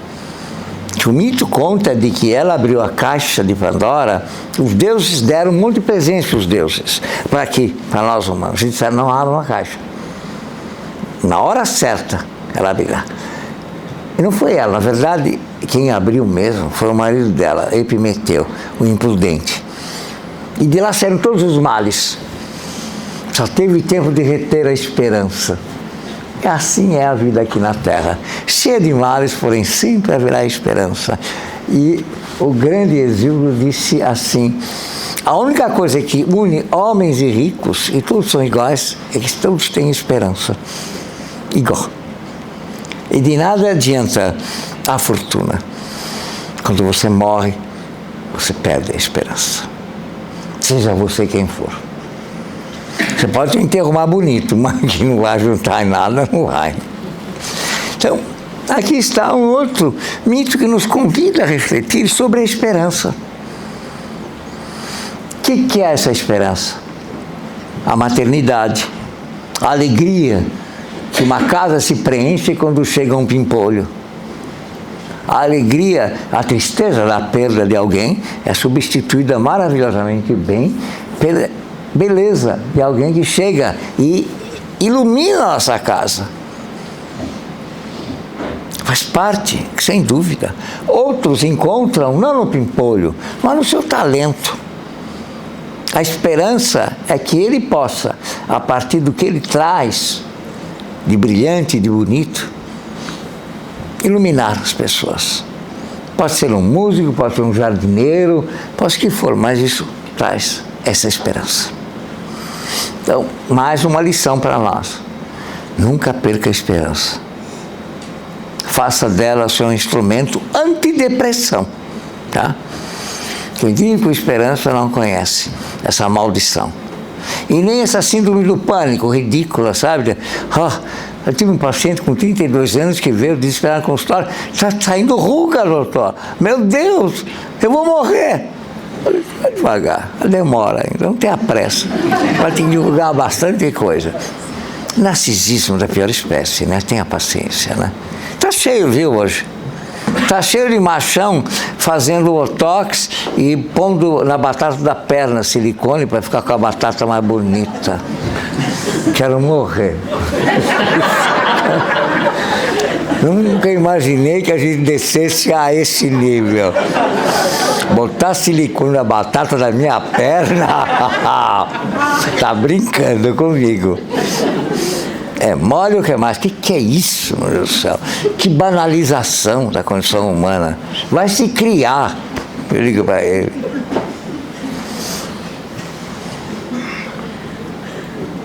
O mito conta de que ela abriu a caixa de Pandora, os deuses deram um monte de presentes para os deuses. Para quê? Para nós humanos. A gente disseram, não abre uma caixa. Na hora certa, ela abrirá. E não foi ela, na verdade, quem abriu mesmo foi o marido dela, Epimeteu, o imprudente. E de lá saíram todos os males. Só teve tempo de reter a esperança. E assim é a vida aqui na Terra. Cheia de males, porém sempre haverá esperança. E o grande Exílio disse assim, a única coisa que une homens e ricos, e todos são iguais, é que todos têm esperança. Igual. E de nada adianta a fortuna. Quando você morre, você perde a esperança. Seja você quem for. Você pode ter um enterro mais bonito, mas que não vai juntar em nada, não vai. Então, aqui está um outro mito que nos convida a refletir sobre a esperança. O que é essa esperança? A maternidade, a alegria que uma casa se preenche quando chega um pimpolho. A alegria, a tristeza da perda de alguém é substituída maravilhosamente bem pela beleza de alguém que chega e ilumina a nossa casa. Faz parte, sem dúvida. Outros encontram, não no pimpolho, mas no seu talento. A esperança é que ele possa, a partir do que ele traz, de brilhante, de bonito, iluminar as pessoas. Pode ser um músico, pode ser um jardineiro, pode ser o que for, mas isso traz essa esperança. Então, mais uma lição para nós. Nunca perca a esperança. Faça dela o seu instrumento antidepressão, tá? Quem vive com esperança não conhece essa maldição. E nem essa síndrome do pânico ridícula, sabe? Eu tive um paciente com 32 anos que veio desesperado no consultório, está saindo ruga, doutor. Meu Deus, eu vou morrer. Vai devagar, demora ainda, não tenha pressa. Vai ter que divulgar bastante coisa. Narcisismo da pior espécie, né? Tenha paciência, né? Tá cheio, viu, hoje? Tá cheio de machão fazendo botox e pondo na batata da perna silicone para ficar com a batata mais bonita. Quero morrer. Nunca imaginei que a gente descesse a esse nível. Botar silicone na batata da minha perna? Tá brincando comigo. É mole o que mais? Que é isso, meu Deus do céu? Que banalização da condição humana. Vai se criar. Eu digo para ele.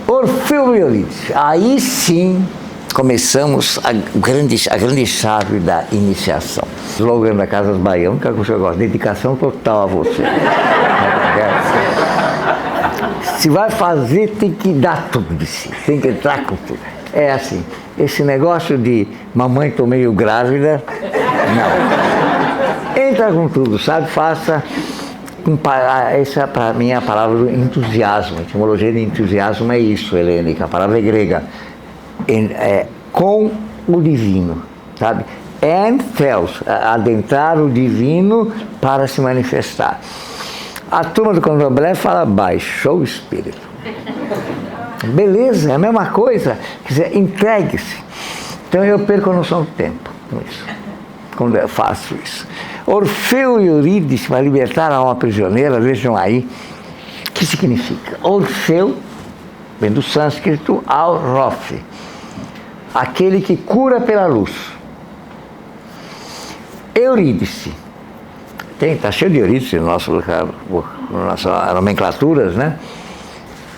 Orfeu e Eurídice. Aí sim começamos a grande chave da iniciação. O slogan da Casas Bahia, a única coisa que eu gosto, dedicação total a você. Se vai fazer, tem que dar tudo de si, tem que entrar com tudo. É assim, esse negócio de mamãe tô meio grávida, não. Entra com tudo, sabe? Faça. Essa para mim é a palavra do entusiasmo. A etimologia de entusiasmo é isso, helênica, a palavra é grega. Com o divino, sabe? And theos, adentrar o divino para se manifestar. A turma do Candomblé fala baixou o espírito. Beleza, é a mesma coisa. Quer dizer, entregue-se. Então eu perco a noção do tempo com isso, quando eu faço isso. Orfeu e Eurídice, para libertar a alma prisioneira, vejam aí, o que significa? Orfeu, vem do sânscrito, al-Rof, aquele que cura pela luz. Eurídice, está cheio de Eurídice no nosso nossas nomenclaturas, né?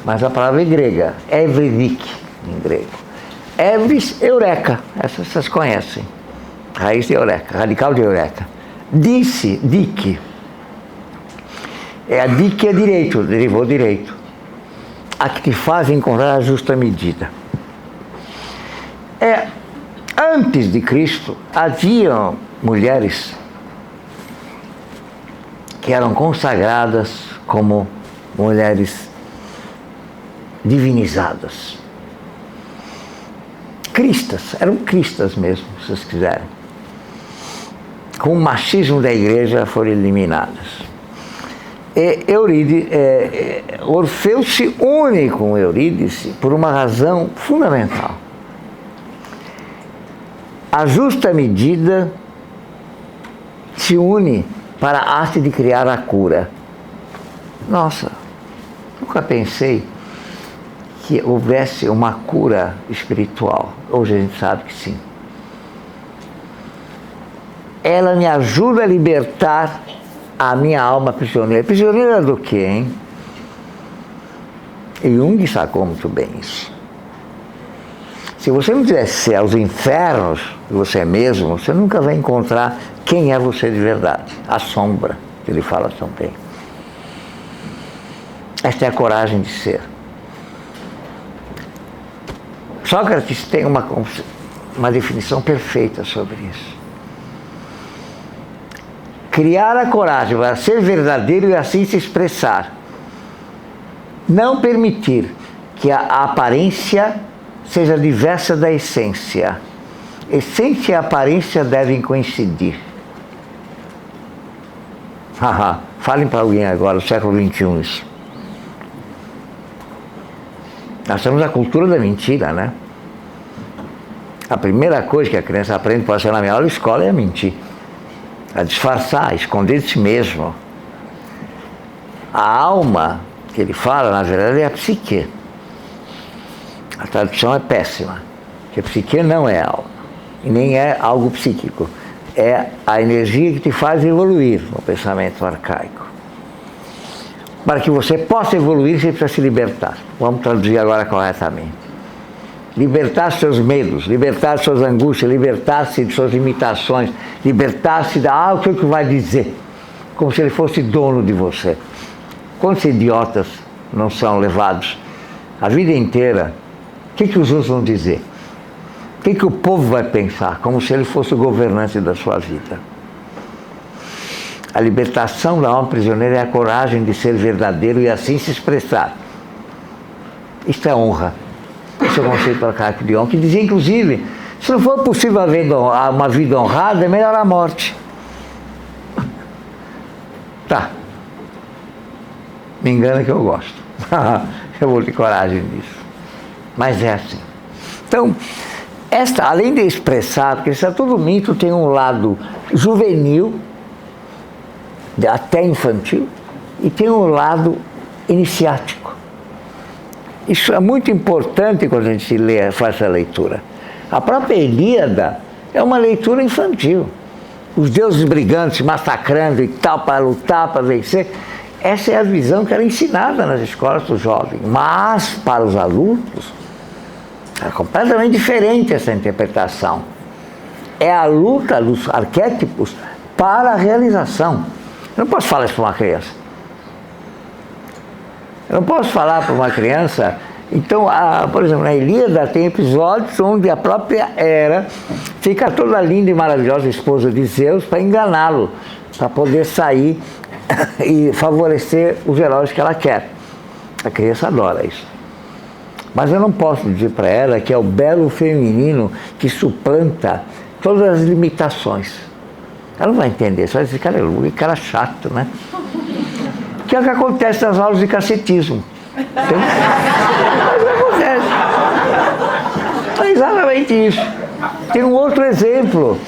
Mas a palavra é grega, evridik, em grego. Evris, eureka, essas vocês conhecem, raiz de eureka, radical de eureka. Disse, dique, a dique é direito, derivou direito, a que te faz encontrar a justa medida. Antes de Cristo, haviam mulheres que eram consagradas como mulheres divinizadas. Cristas, eram cristas mesmo, se vocês quiserem. Com o machismo da igreja foram eliminadas. Orfeu se une com Eurídice por uma razão fundamental. A justa medida se une para a arte de criar a cura. Nossa, nunca pensei que houvesse uma cura espiritual. Hoje a gente sabe que sim. Ela me ajuda a libertar a minha alma prisioneira. Prisioneira do quê, hein? E Jung sacou muito bem isso. Se você não tiver céus e infernos de você mesmo, você nunca vai encontrar quem é você de verdade. A sombra, que ele fala tão bem. Esta é a coragem de ser. Sócrates tem uma definição perfeita sobre isso. Criar a coragem para ser verdadeiro e assim se expressar. Não permitir que a aparência seja diversa da essência. Essência e aparência devem coincidir. Falem para alguém agora, no século XXI, isso. Nós temos a cultura da mentira, né? A primeira coisa que a criança aprende para ser na melhor escola é a mentir. A disfarçar, a esconder de si mesmo. A alma que ele fala, na verdade, é a psique. A tradução é péssima, porque a psique não é alma, e nem é algo psíquico. É a energia que te faz evoluir no pensamento arcaico. Para que você possa evoluir, você precisa se libertar. Vamos traduzir agora corretamente. Libertar seus medos, libertar suas angústias, libertar-se de suas limitações, libertar-se da o que vai dizer, como se ele fosse dono de você. Quantos idiotas não são levados a vida inteira? O que os outros vão dizer? O que o povo vai pensar? Como se ele fosse o governante da sua vida. A libertação da alma prisioneira é a coragem de ser verdadeiro e assim se expressar. Isto é honra. Esse é o conceito arcaico de honra, que dizia, inclusive, se não for possível haver uma vida honrada, é melhor a morte. Tá. Me engana que eu gosto. Eu vou ter coragem disso. Mas é assim. Então, além de expressar, porque isso é tudo mito, tem um lado juvenil, até infantil, e tem um lado iniciático. Isso é muito importante quando a gente faz essa leitura. A própria Ilíada é uma leitura infantil. Os deuses brigantes massacrando e tal, para lutar, para vencer. Essa é a visão que era ensinada nas escolas dos jovens. Mas, para os adultos, é completamente diferente essa interpretação. É a luta dos arquétipos para a realização. Eu não posso falar isso para uma criança. Eu não posso falar para uma criança. Então, por exemplo, na Ilíada tem episódios onde a própria Hera fica toda linda e maravilhosa, esposa de Zeus, para enganá-lo, para poder sair e favorecer os heróis que ela quer. A criança adora isso. Mas eu não posso dizer para ela que é o belo feminino que suplanta todas as limitações. Ela não vai entender, só vai dizer, cara chato, né? Que é o que acontece nas aulas de cacetismo. Entende? Mas acontece. É exatamente isso. Tem um outro exemplo.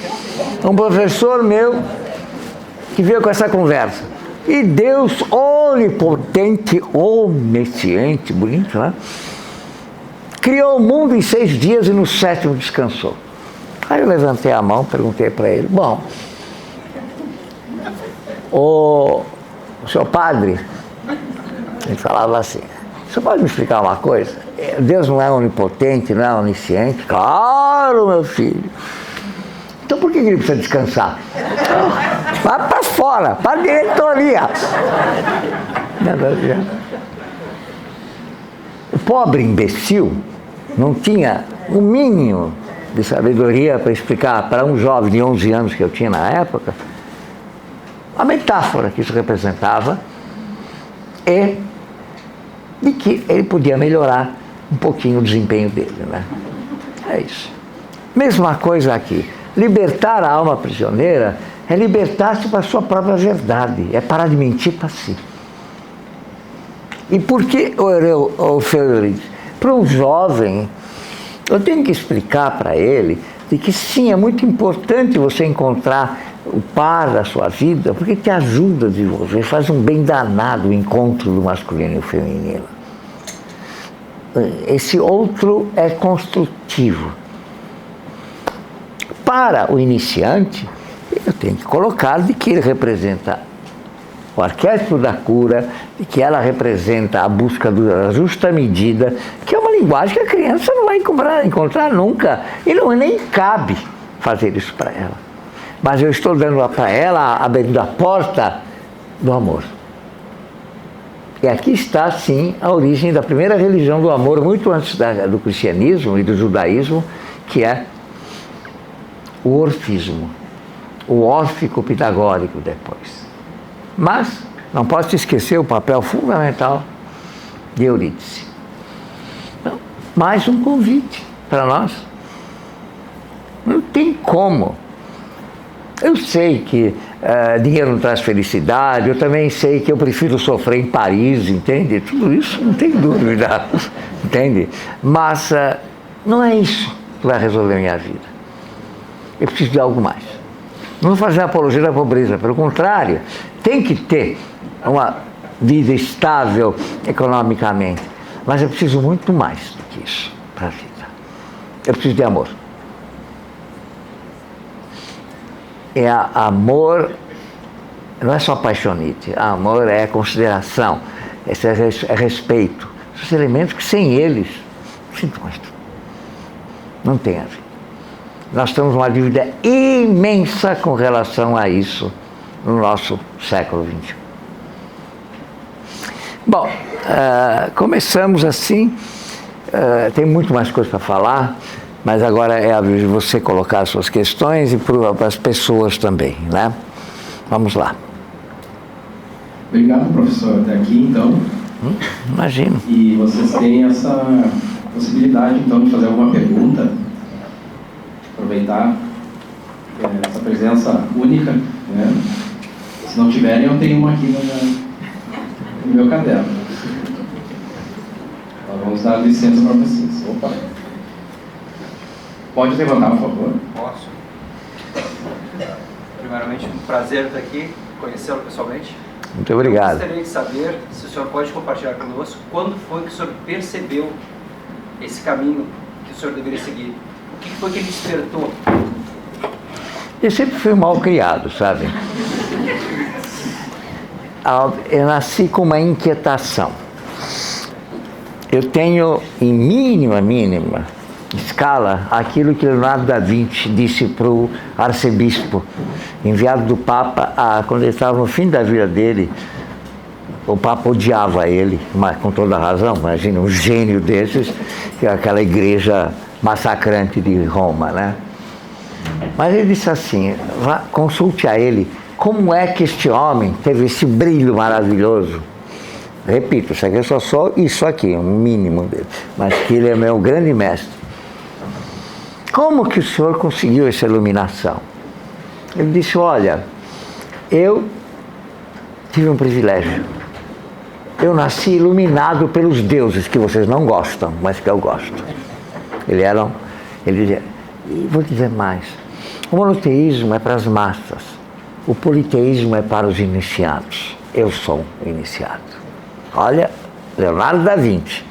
Um professor meu que veio com essa conversa. E Deus onipotente, onisciente, bonito, né? Criou o mundo em 6 dias e no 7º descansou. Aí eu levantei a mão, perguntei para ele, bom, o seu padre, ele falava assim, você pode me explicar uma coisa? Deus não é onipotente, não é onisciente? Claro, meu filho. Então por que ele precisa descansar? Vai para fora, para a diretoria. O pobre imbecil não tinha o mínimo de sabedoria para explicar para um jovem de 11 anos que eu tinha na época a metáfora que isso representava e de que ele podia melhorar um pouquinho o desempenho dele, né? É isso. Mesma coisa aqui. Libertar a alma prisioneira é libertar-se para a sua própria verdade, é parar de mentir para si. E por que o Federico? Para um jovem, eu tenho que explicar para ele de que sim, é muito importante você encontrar o par da sua vida, porque te ajuda a desenvolver, faz um bem danado o encontro do masculino e o feminino. Esse outro é construtivo. Para o iniciante, eu tenho que colocar de que ele representa o arquétipo da cura, de que ela representa a busca da justa medida, que é uma linguagem que a criança não vai encontrar nunca, e não nem cabe fazer isso para ela. Mas eu estou dando para ela, abrindo a porta do amor. E aqui está, sim, a origem da primeira religião do amor, muito antes do cristianismo e do judaísmo, que é o orfismo, o órfico pitagórico depois. Mas não posso esquecer o papel fundamental de Eurídice. Então, mais um convite para nós. Não tem como. Eu sei que dinheiro não traz felicidade, eu também sei que eu prefiro sofrer em Paris, entende? Tudo isso não tem dúvida, entende? Mas não é isso que vai resolver a minha vida. Eu preciso de algo mais. Não vou fazer apologia da pobreza, pelo contrário, tem que ter uma vida estável economicamente, mas eu preciso muito mais do que isso para a vida. Eu preciso de amor. Amor não é só paixonite, amor é consideração, é respeito. São elementos que sem eles, sinto muito, não tem a ver. Nós temos uma dívida imensa com relação a isso no nosso século XXI. Bom, começamos assim, tem muito mais coisa para falar, mas agora é a vez de você colocar as suas questões e para as pessoas também, né? Vamos lá. Obrigado, professor. Até aqui, então. Imagino. E vocês têm essa possibilidade, então, de fazer alguma pergunta, aproveitar essa presença única, né? Se não tiverem, eu tenho uma aqui no meu caderno. Então, vamos dar licença para vocês. Opa! Pode levantar, por favor. Posso. Primeiramente, um prazer estar aqui, conhecê-lo pessoalmente. Muito obrigado. Eu gostaria de saber se o senhor pode compartilhar conosco quando foi que o senhor percebeu esse caminho que o senhor deveria seguir. O que foi que ele despertou? Eu sempre fui mal criado, sabe? Eu nasci com uma inquietação. Eu tenho, em mínima escala, aquilo que Leonardo da Vinci disse para o arcebispo, enviado do Papa, quando ele estava no fim da vida dele, O Papa odiava ele, mas com toda razão, imagina um gênio desses, que é aquela igreja massacrante de Roma, né? Mas ele disse assim, vá, consulte a ele, como é que este homem teve esse brilho maravilhoso? Repito, isso aqui é só isso aqui, um mínimo dele, mas que ele é meu grande mestre. Como que o senhor conseguiu essa iluminação? Ele disse, olha, eu tive um privilégio. Eu nasci iluminado pelos deuses que vocês não gostam, mas que eu gosto. Ele dizia, e vou dizer mais, o monoteísmo é para as massas, o politeísmo é para os iniciados. Eu sou iniciado. Olha, Leonardo da Vinci,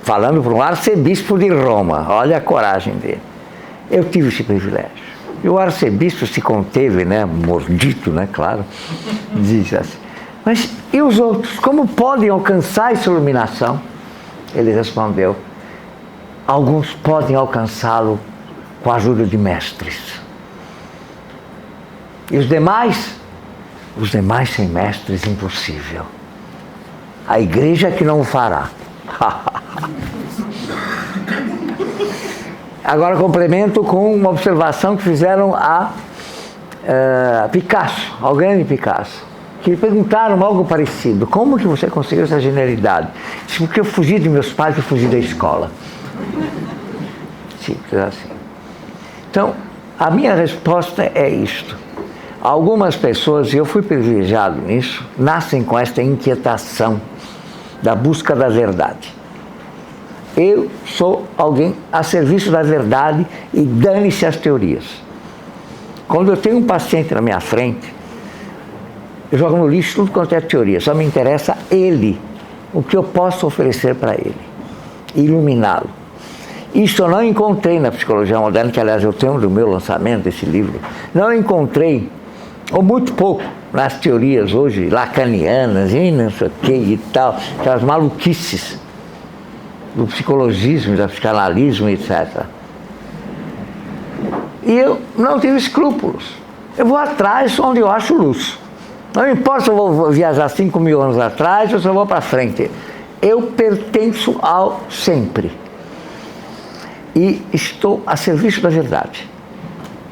falando para um arcebispo de Roma, olha a coragem dele. Eu tive esse privilégio. E o arcebispo se conteve, né, mordito, né, claro, disse assim, mas e os outros, como podem alcançar essa iluminação? Ele respondeu, alguns podem alcançá-lo com a ajuda de mestres. E os demais? Os demais sem mestres, impossível. A igreja que não o fará. Agora complemento com uma observação que fizeram a Picasso, ao grande Picasso, que lhe perguntaram algo parecido, como que você conseguiu essa genialidade? Disse, porque eu fugi de meus pais e fugi da escola. Simples assim. Então, a minha resposta é isto. Algumas pessoas, e eu fui privilegiado nisso, nascem com esta inquietação da busca da verdade. Eu sou alguém a serviço da verdade e dane-se as teorias. Quando eu tenho um paciente na minha frente, eu jogo no lixo tudo quanto é teoria, só me interessa ele, o que eu posso oferecer para ele, iluminá-lo. Isso eu não encontrei na psicologia moderna, que aliás eu tenho do meu lançamento desse livro, não encontrei, ou muito pouco, nas teorias hoje lacanianas e não sei o que e tal, aquelas maluquices do psicologismo, do psicanalismo, etc. E eu não tive escrúpulos. Eu vou atrás onde eu acho luz. Não importa se eu vou viajar 5.000 anos atrás ou se eu vou para frente. Eu pertenço ao sempre. E estou a serviço da verdade.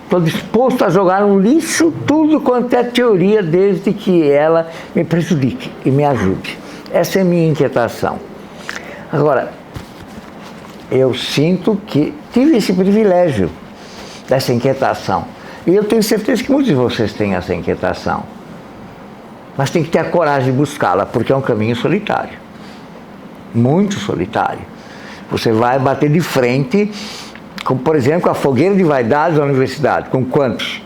Estou disposto a jogar no lixo tudo quanto é teoria, desde que ela me prejudique e me ajude. Essa é a minha inquietação. Agora, eu sinto que tive esse privilégio dessa inquietação. E eu tenho certeza que muitos de vocês têm essa inquietação. Mas tem que ter a coragem de buscá-la, porque é um caminho solitário. Muito solitário. Você vai bater de frente, como por exemplo, com a fogueira de vaidades da universidade. Com quantos?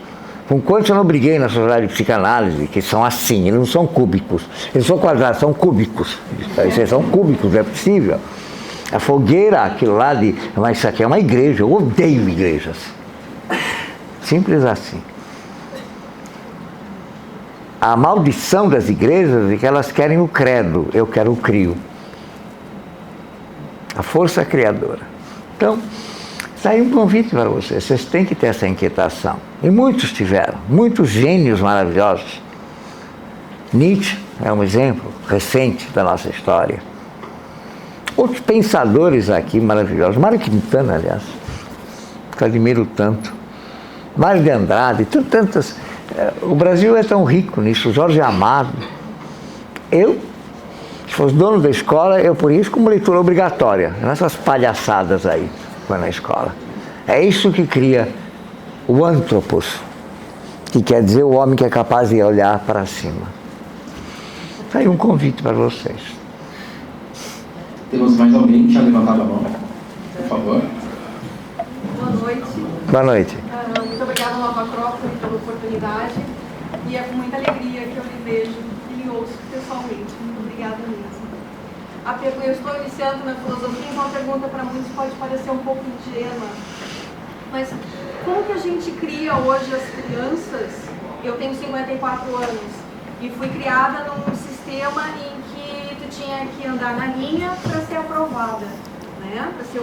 Com quantos eu não briguei na sociedade de psicanálise, que são assim, eles não são cúbicos. Eles são quadrados, são cúbicos. Eles são cúbicos, é possível. A fogueira, aquilo lá de... Mas isso aqui é uma igreja, eu odeio igrejas. Simples assim. A maldição das igrejas é que elas querem o credo, eu quero o crio. A força criadora. Então, está aí um convite para vocês. Vocês têm que ter essa inquietação. E muitos tiveram, muitos gênios maravilhosos. Nietzsche é um exemplo recente da nossa história. Outros pensadores aqui maravilhosos. Mário Quintana, aliás, que eu admiro tanto. Mário de Andrade, tantas. O Brasil é tão rico nisso. Jorge Amado. Eu, se fosse dono da escola, eu por isso como leitura obrigatória. Nessas palhaçadas aí, foi na escola. É isso que cria o antropos, que quer dizer o homem que é capaz de olhar para cima. Está aí um convite para vocês. Temos mais alguém que tinha levantado a mão? Por favor. Boa noite. Boa noite. Muito obrigada, Nova Acrópole, pela oportunidade. E é com muita alegria que eu lhe vejo e lhe ouço pessoalmente. Muito obrigada mesmo. Eu estou iniciando na filosofia, então a pergunta para muitos pode parecer um pouco ingênua. Mas como que a gente cria hoje as crianças? Eu tenho 54 anos e fui criada num sistema em que tu tinha que andar na linha para ser aprovada, né? Para ser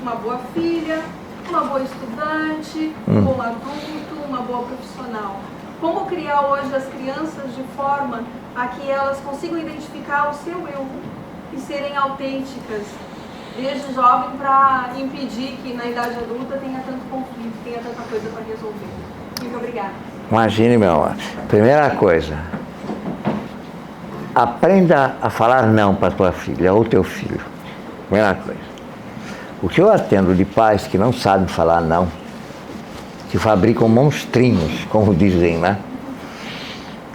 uma boa filha, uma boa estudante, um bom adulto, uma boa profissional. Como criar hoje as crianças de forma a que elas consigam identificar o seu eu e serem autênticas desde jovem, para impedir que na idade adulta tenha tanto conflito, tenha tanta coisa para resolver. Muito obrigada. Imagine, meu amor. Primeira coisa, aprenda a falar não para tua filha ou teu filho. Primeira coisa. O que eu atendo de pais que não sabem falar não, que fabricam monstrinhos, como dizem, né?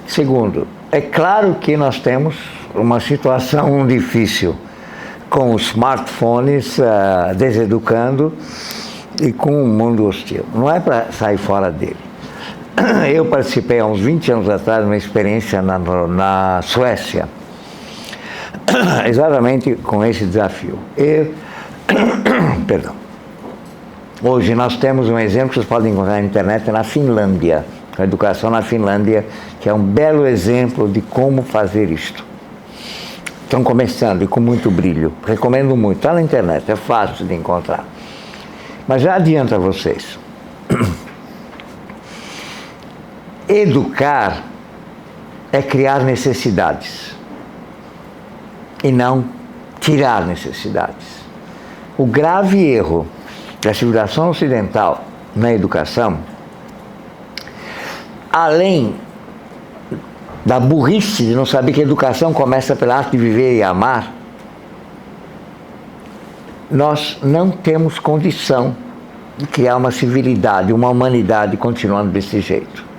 Segundo, é claro que nós temos uma situação difícil com os smartphones deseducando e com o mundo hostil. Não é para sair fora dele. Eu participei há uns 20 anos atrás de uma experiência na Suécia, exatamente com esse desafio. Perdão. Hoje nós temos um exemplo que vocês podem encontrar na internet na Finlândia, a educação na Finlândia, que é um belo exemplo de como fazer isto. Estão começando e com muito brilho. Recomendo muito. Está na internet, é fácil de encontrar. Mas já adianta vocês. Educar é criar necessidades e não tirar necessidades. O grave erro da civilização ocidental na educação, além da burrice de não saber que a educação começa pela arte de viver e amar, nós não temos condição de criar uma civilidade, uma humanidade continuando desse jeito.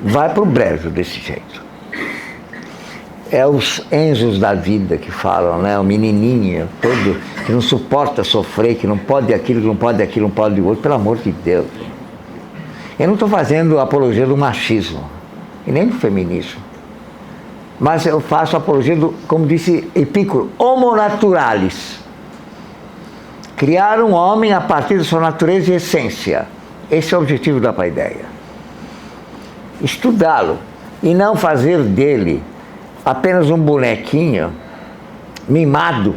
Vai para o brejo desse jeito. É os Enzos da vida que falam, né? O menininho todo que não suporta sofrer, que não pode aquilo, que não pode aquilo, não pode o outro. Pelo amor de Deus. Eu não estou fazendo apologia do machismo e nem do feminismo, mas eu faço apologia do, como disse Epicuro, homo naturalis. Criar um homem a partir da sua natureza e essência. Esse é o objetivo da paideia. Estudá-lo e não fazer dele apenas um bonequinho mimado,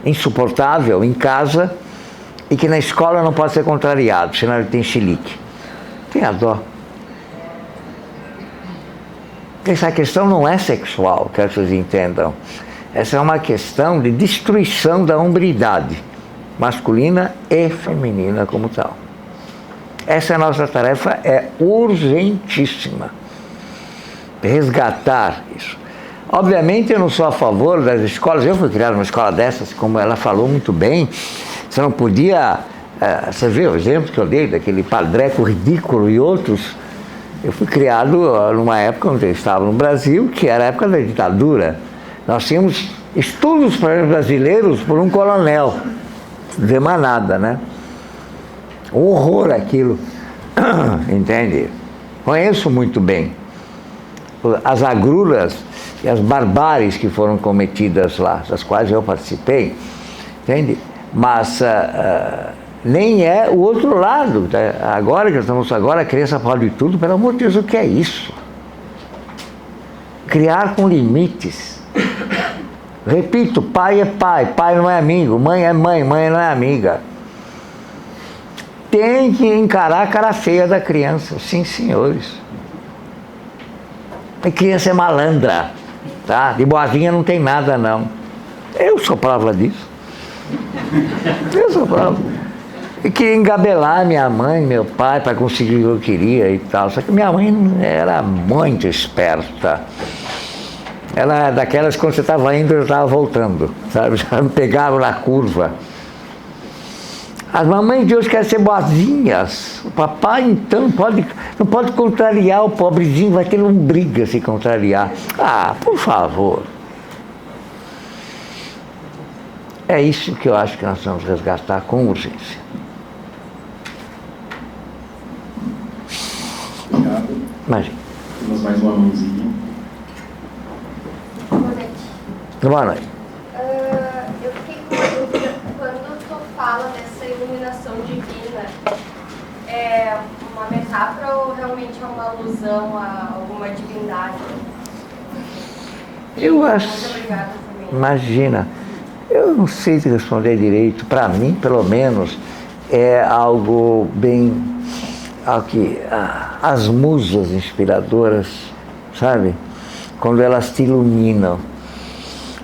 insuportável em casa e que na escola não pode ser contrariado, senão ele tem chilique. Tenha dó. Essa questão não é sexual, quero que vocês entendam. Essa é uma questão de destruição da hombridade masculina e feminina como tal. Essa nossa tarefa é urgentíssima. Resgatar isso. Obviamente eu não sou a favor das escolas, eu fui criado numa escola dessas, como ela falou muito bem, você não podia, você vê o exemplo que eu dei, daquele padreco ridículo e outros. Eu fui criado numa época onde eu estava no Brasil, que era a época da ditadura. Nós tínhamos estudos brasileiros por um coronel, de manada, né? Um horror aquilo, entende? Conheço muito bem as agruras e as barbáries que foram cometidas lá, das quais eu participei, entende? Mas nem é o outro lado. Agora que estamos a criança pode de tudo, pelo amor de Deus, o que é isso? Criar com limites. Repito, pai é pai, pai não é amigo, mãe é mãe, mãe não é amiga. Tem que encarar a cara feia da criança, sim, senhores. A criança é malandra, tá? De boazinha não tem nada, não. Eu sou prova disso. Eu sou prova. Eu queria engabelar minha mãe, meu pai, para conseguir o que eu queria e tal. Só que minha mãe era muito esperta. Ela é daquelas que quando você estava indo, eu estava voltando, sabe? Já me pegaram na curva. As mamães de hoje querem ser boazinhas. O papai, então, não pode contrariar o pobrezinho, vai ter lombriga se contrariar. Ah, por favor. É isso que eu acho que nós vamos resgatar com urgência. Obrigado. Imagina. Temos mais uma mãozinha. Boa noite. Boa noite. Eu fiquei com uma dúvida. Quando tu fala dessa iluminação divina, é uma metáfora ou realmente é uma alusão a alguma divindade? Eu acho. Muito obrigada também. Imagina. Eu não sei te responder direito. Para mim, pelo menos, é algo bem... ao que as musas inspiradoras sabe? Quando elas te iluminam.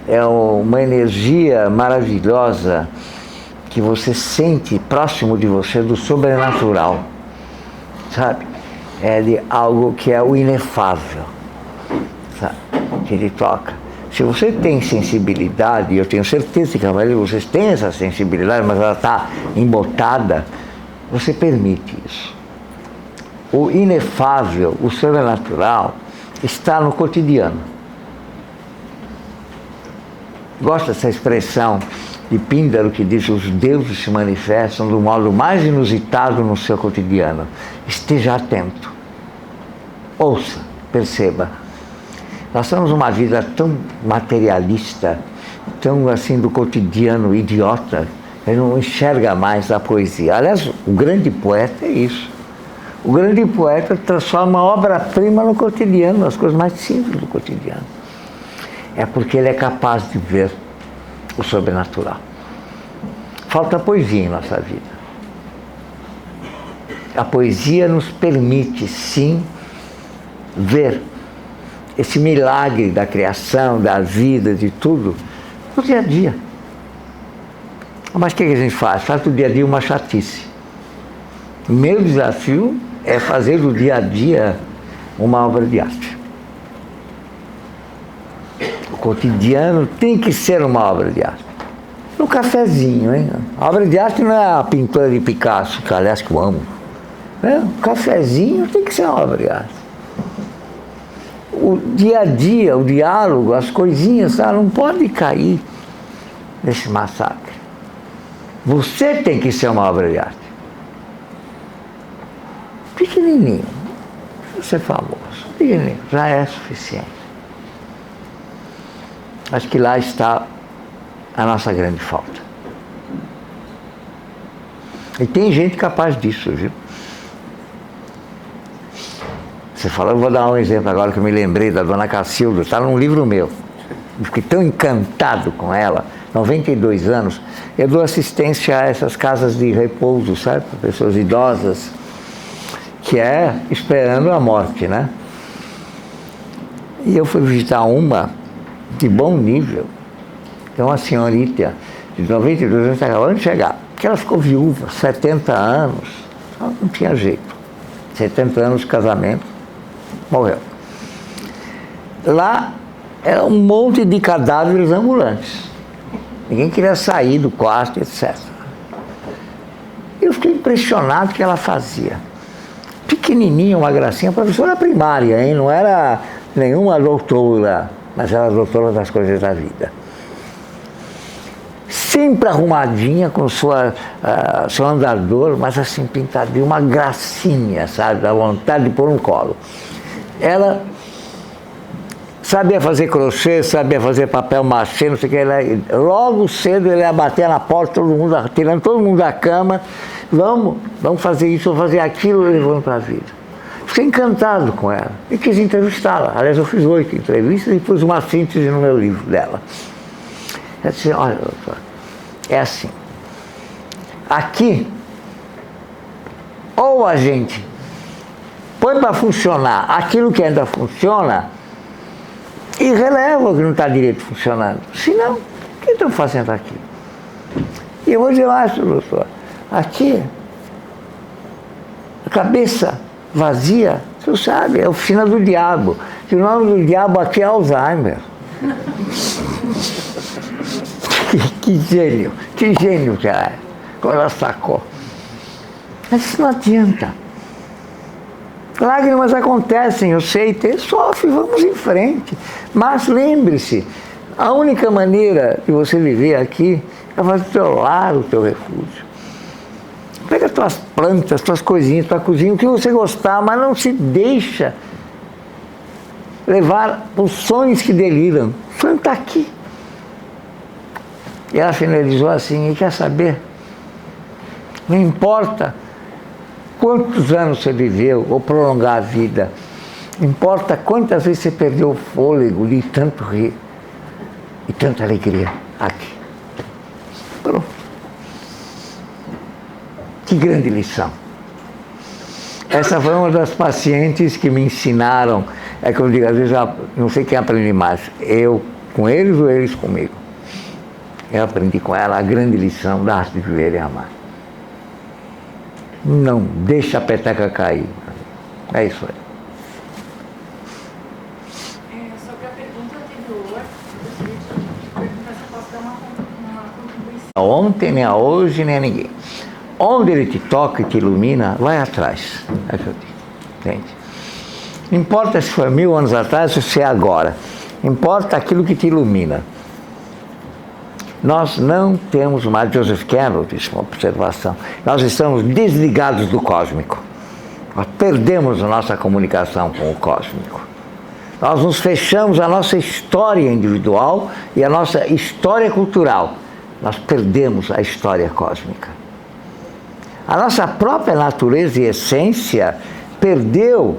É uma energia maravilhosa que você sente próximo de você do sobrenatural, sabe? É de algo que é o inefável, sabe? Que ele toca. Se você tem sensibilidade, e eu tenho certeza que a maioria de vocês tem essa sensibilidade, mas ela está embotada, você permite isso. O inefável, o sobrenatural, está no cotidiano. Gosto dessa expressão de Píndaro que diz: os deuses se manifestam do modo mais inusitado no seu cotidiano. Esteja atento. Ouça, perceba. Nós temos uma vida tão materialista, tão assim do cotidiano idiota, ele não enxerga mais a poesia. Aliás, o grande poeta é isso. O grande poeta transforma a obra-prima no cotidiano, nas coisas mais simples do cotidiano. É porque ele é capaz de ver o sobrenatural. Falta poesia em nossa vida. A poesia nos permite, sim, ver esse milagre da criação, da vida, de tudo, no dia a dia. Mas o que a gente faz? Faz do dia a dia uma chatice. O meu desafio é fazer do dia a dia uma obra de arte. O cotidiano tem que ser uma obra de arte. No cafezinho, hein? A obra de arte não é a pintura de Picasso, que aliás que eu amo. O cafezinho tem que ser uma obra de arte. O dia a dia, o diálogo, as coisinhas, sabe, não pode cair nesse massacre. Você tem que ser uma obra de arte. Pequenininho, você é famoso, pequenininho, já é suficiente. Acho que lá está a nossa grande falta. E tem gente capaz disso, viu? Você falou, eu vou dar um exemplo agora que eu me lembrei da dona Cacilda, está num livro meu. Eu fiquei tão encantado com ela, 92 anos. Eu dou assistência a essas casas de repouso, sabe? Para pessoas idosas, que é esperando a morte, né? E eu fui visitar uma de bom nível, que é uma senhorita de 92 anos, está acabando de chegar, porque ela ficou viúva, 70 anos, não tinha jeito. 70 anos de casamento, morreu. Lá era um monte de cadáveres ambulantes. Ninguém queria sair do quarto, etc. Eu fiquei impressionado com o que ela fazia. Pequenininha, uma gracinha, professora primária, hein? Não era nenhuma doutora, mas era doutora das coisas da vida. Sempre arrumadinha com seu andador, mas assim pintadinha, uma gracinha, sabe? Dá vontade de pôr um colo. Ela sabia fazer crochê, sabia fazer papel machê, não sei o que. Logo cedo ele ia bater na porta, todo mundo, tirando todo mundo da cama. Vamos fazer isso, vamos fazer aquilo, levando para a vida. Fiquei encantado com ela e quis entrevistá-la. Aliás, eu fiz 8 entrevistas e pus uma síntese no meu livro dela. Ela disse: olha, doutor, é assim. Aqui, ou a gente põe para funcionar aquilo que ainda funciona e releva o que não está direito funcionando. Senão, o que estão fazendo aqui? E eu vou dizer mais, doutor. Aqui, a cabeça vazia, você sabe, é a oficina do diabo. E o nome do diabo aqui é Alzheimer. Que gênio que ela é, quando ela sacou. Mas isso não adianta. Lágrimas acontecem, eu sei, sofre, vamos em frente. Mas lembre-se, a única maneira de você viver aqui é fazer o teu lar, o teu refúgio. Pega as tuas plantas, as tuas coisinhas, tua cozinha, o que você gostar, mas não se deixa levar os sonhos que deliram. O sonho está aqui. E ela finalizou assim: e quer saber? Não importa quantos anos você viveu ou prolongar a vida, importa quantas vezes você perdeu o fôlego de tanto rir e tanta alegria aqui. Pronto. Que grande lição. Essa foi uma das pacientes que me ensinaram, é que eu digo, às vezes, não sei quem aprende mais, eu com eles ou eles comigo. Eu aprendi com ela a grande lição da arte de viver e amar. Não deixa a peteca cair. É isso aí. Sobre a pergunta anterior, eu gostaria de perguntar se eu posso dar uma contribuição. Ontem, nem a hoje, nem a ninguém. Onde ele te toca e te ilumina, vai atrás. É o que eu digo. Entende? Não importa se foi 1000 anos atrás ou se é agora. Importa aquilo que te ilumina. Nós não temos mais, Joseph Campbell disse uma observação, nós estamos desligados do cósmico. Nós perdemos a nossa comunicação com o cósmico. Nós nos fechamos a nossa história individual e a nossa história cultural. Nós perdemos a história cósmica. A nossa própria natureza e essência perdeu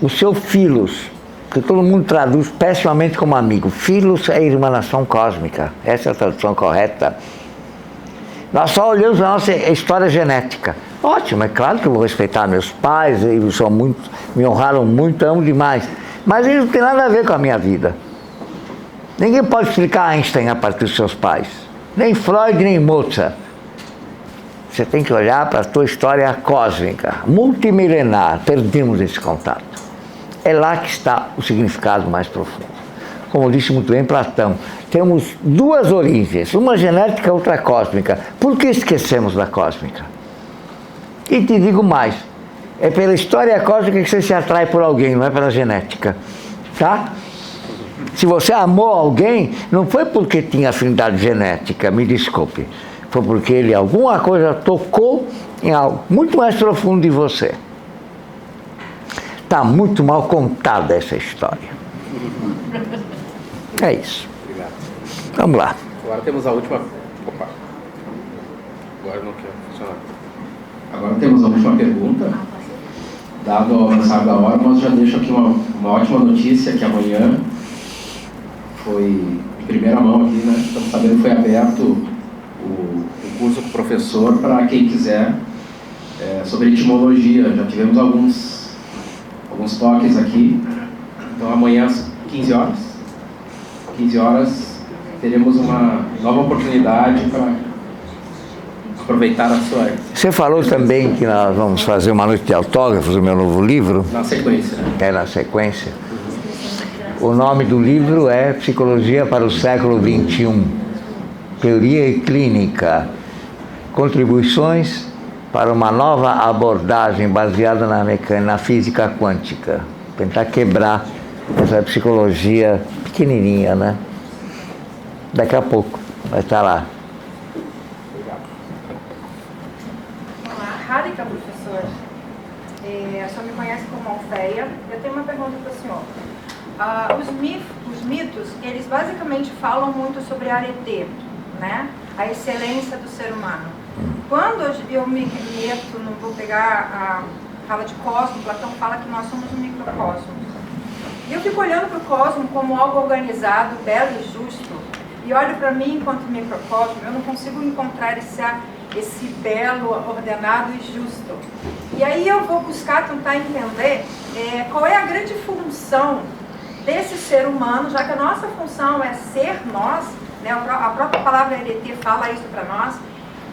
o seu filos, que todo mundo traduz pessimamente como amigo. Filos é emanação cósmica, essa é a tradução correta. Nós só olhamos a nossa história genética. Ótimo, é claro que eu vou respeitar meus pais, eles são muito, me honraram muito, amo demais. Mas isso não tem nada a ver com a minha vida. Ninguém pode explicar Einstein a partir dos seus pais. Nem Freud, nem Mozart. Você tem que olhar para a tua história cósmica, multimilenar. Perdemos esse contato. É lá que está o significado mais profundo. Como disse muito bem Platão, temos duas origens, uma genética e outra cósmica. Por que esquecemos da cósmica? E te digo mais, é pela história cósmica que você se atrai por alguém, não é pela genética. Tá? Se você amou alguém, não foi porque tinha afinidade genética, me desculpe. Foi porque ele, alguma coisa, tocou em algo muito mais profundo de você. Está muito mal contada essa história. É isso. Obrigado. Vamos lá. Agora temos a última... Opa. Agora não quer funcionar. Agora temos a última pergunta. Dado o avançar da hora, mas já deixo aqui uma ótima notícia, que amanhã foi em primeira mão aqui, né? Estamos sabendo que foi aberto o curso com o professor para quem quiser, sobre etimologia. Já tivemos alguns toques aqui. Então amanhã às 15 horas teremos uma nova oportunidade para aproveitar a sua... Você falou também que nós vamos fazer uma noite de autógrafos do meu novo livro. Na sequência, né? É na sequência. O nome do livro é Psicologia para o Século XXI. Teoria e Clínica. Contribuições para uma nova abordagem baseada na física quântica. Tentar quebrar essa psicologia pequenininha, né? Daqui a pouco vai estar lá. Olá, Harika, professor. O senhor me conhece como Alfeia. Eu tenho uma pergunta para o senhor. Os mitos, eles basicamente falam muito sobre a arete, né? A excelência do ser humano. Quando eu me meto, não vou pegar fala de cosmos, Platão fala que nós somos um microcosmos. E eu fico olhando para o cosmos como algo organizado, belo e justo, e olho para mim enquanto microcosmo, eu não consigo encontrar esse belo, ordenado e justo. E aí eu vou buscar tentar entender qual é a grande função desse ser humano, já que a nossa função é ser nós, né? A própria palavra ET fala isso para nós.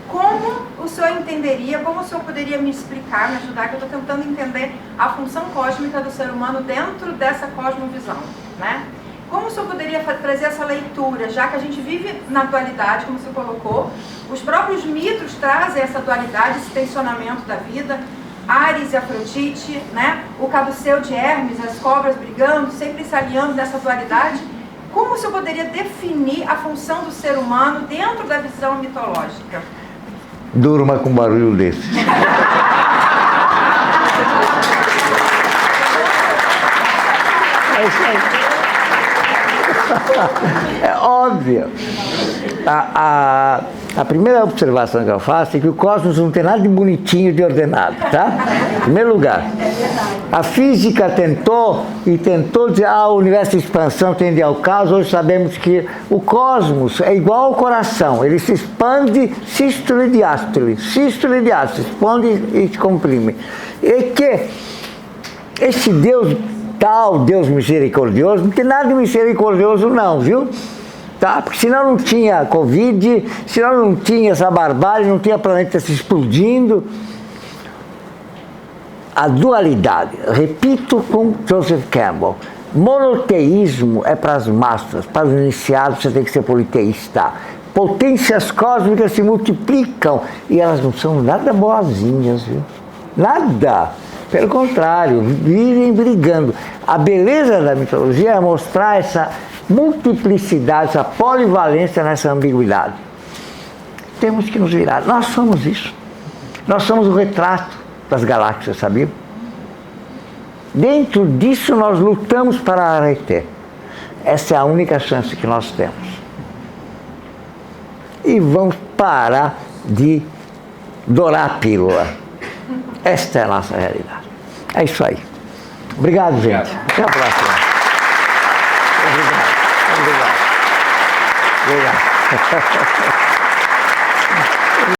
Como o senhor entenderia, como o senhor poderia me explicar, me ajudar, que eu estou tentando entender a função cósmica do ser humano dentro dessa cosmovisão, né? Como o senhor poderia trazer essa leitura, já que a gente vive na dualidade, como o senhor colocou, os próprios mitos trazem essa dualidade, esse tensionamento da vida, Ares e Afrodite, né? O caduceu de Hermes, as cobras brigando, sempre se alinhando nessa dualidade. Como o senhor poderia definir a função do ser humano dentro da visão mitológica? Durma com barulho desse. É isso aí. É óbvio. A primeira observação que eu faço é que o cosmos não tem nada de bonitinho, de ordenado, tá? Em primeiro lugar. A física tentou dizer, o universo de expansão tende ao caos. Hoje sabemos que o cosmos é igual ao coração, ele se expande sístole e diástole, expande e se comprime. E que esse Deus, tal Deus misericordioso, não tem nada de misericordioso não, viu? Tá? Porque senão não tinha Covid, senão não tinha essa barbárie, não tinha planeta se explodindo. A dualidade, repito com Joseph Campbell, monoteísmo é para as massas, para os iniciados você tem que ser politeísta. Potências cósmicas se multiplicam e elas não são nada boazinhas, viu? Nada. Pelo contrário, vivem brigando. A beleza da mitologia é mostrar essa multiplicidade, essa polivalência nessa ambiguidade. Temos que nos virar. Nós somos isso. Nós somos o retrato das galáxias, sabia? Dentro disso nós lutamos para a Arete. Essa é a única chance que nós temos. E vamos parar de dourar a pílula. Esta é a nossa realidade. É isso aí. Obrigado, gente. Até a próxima. Obrigado. Obrigado.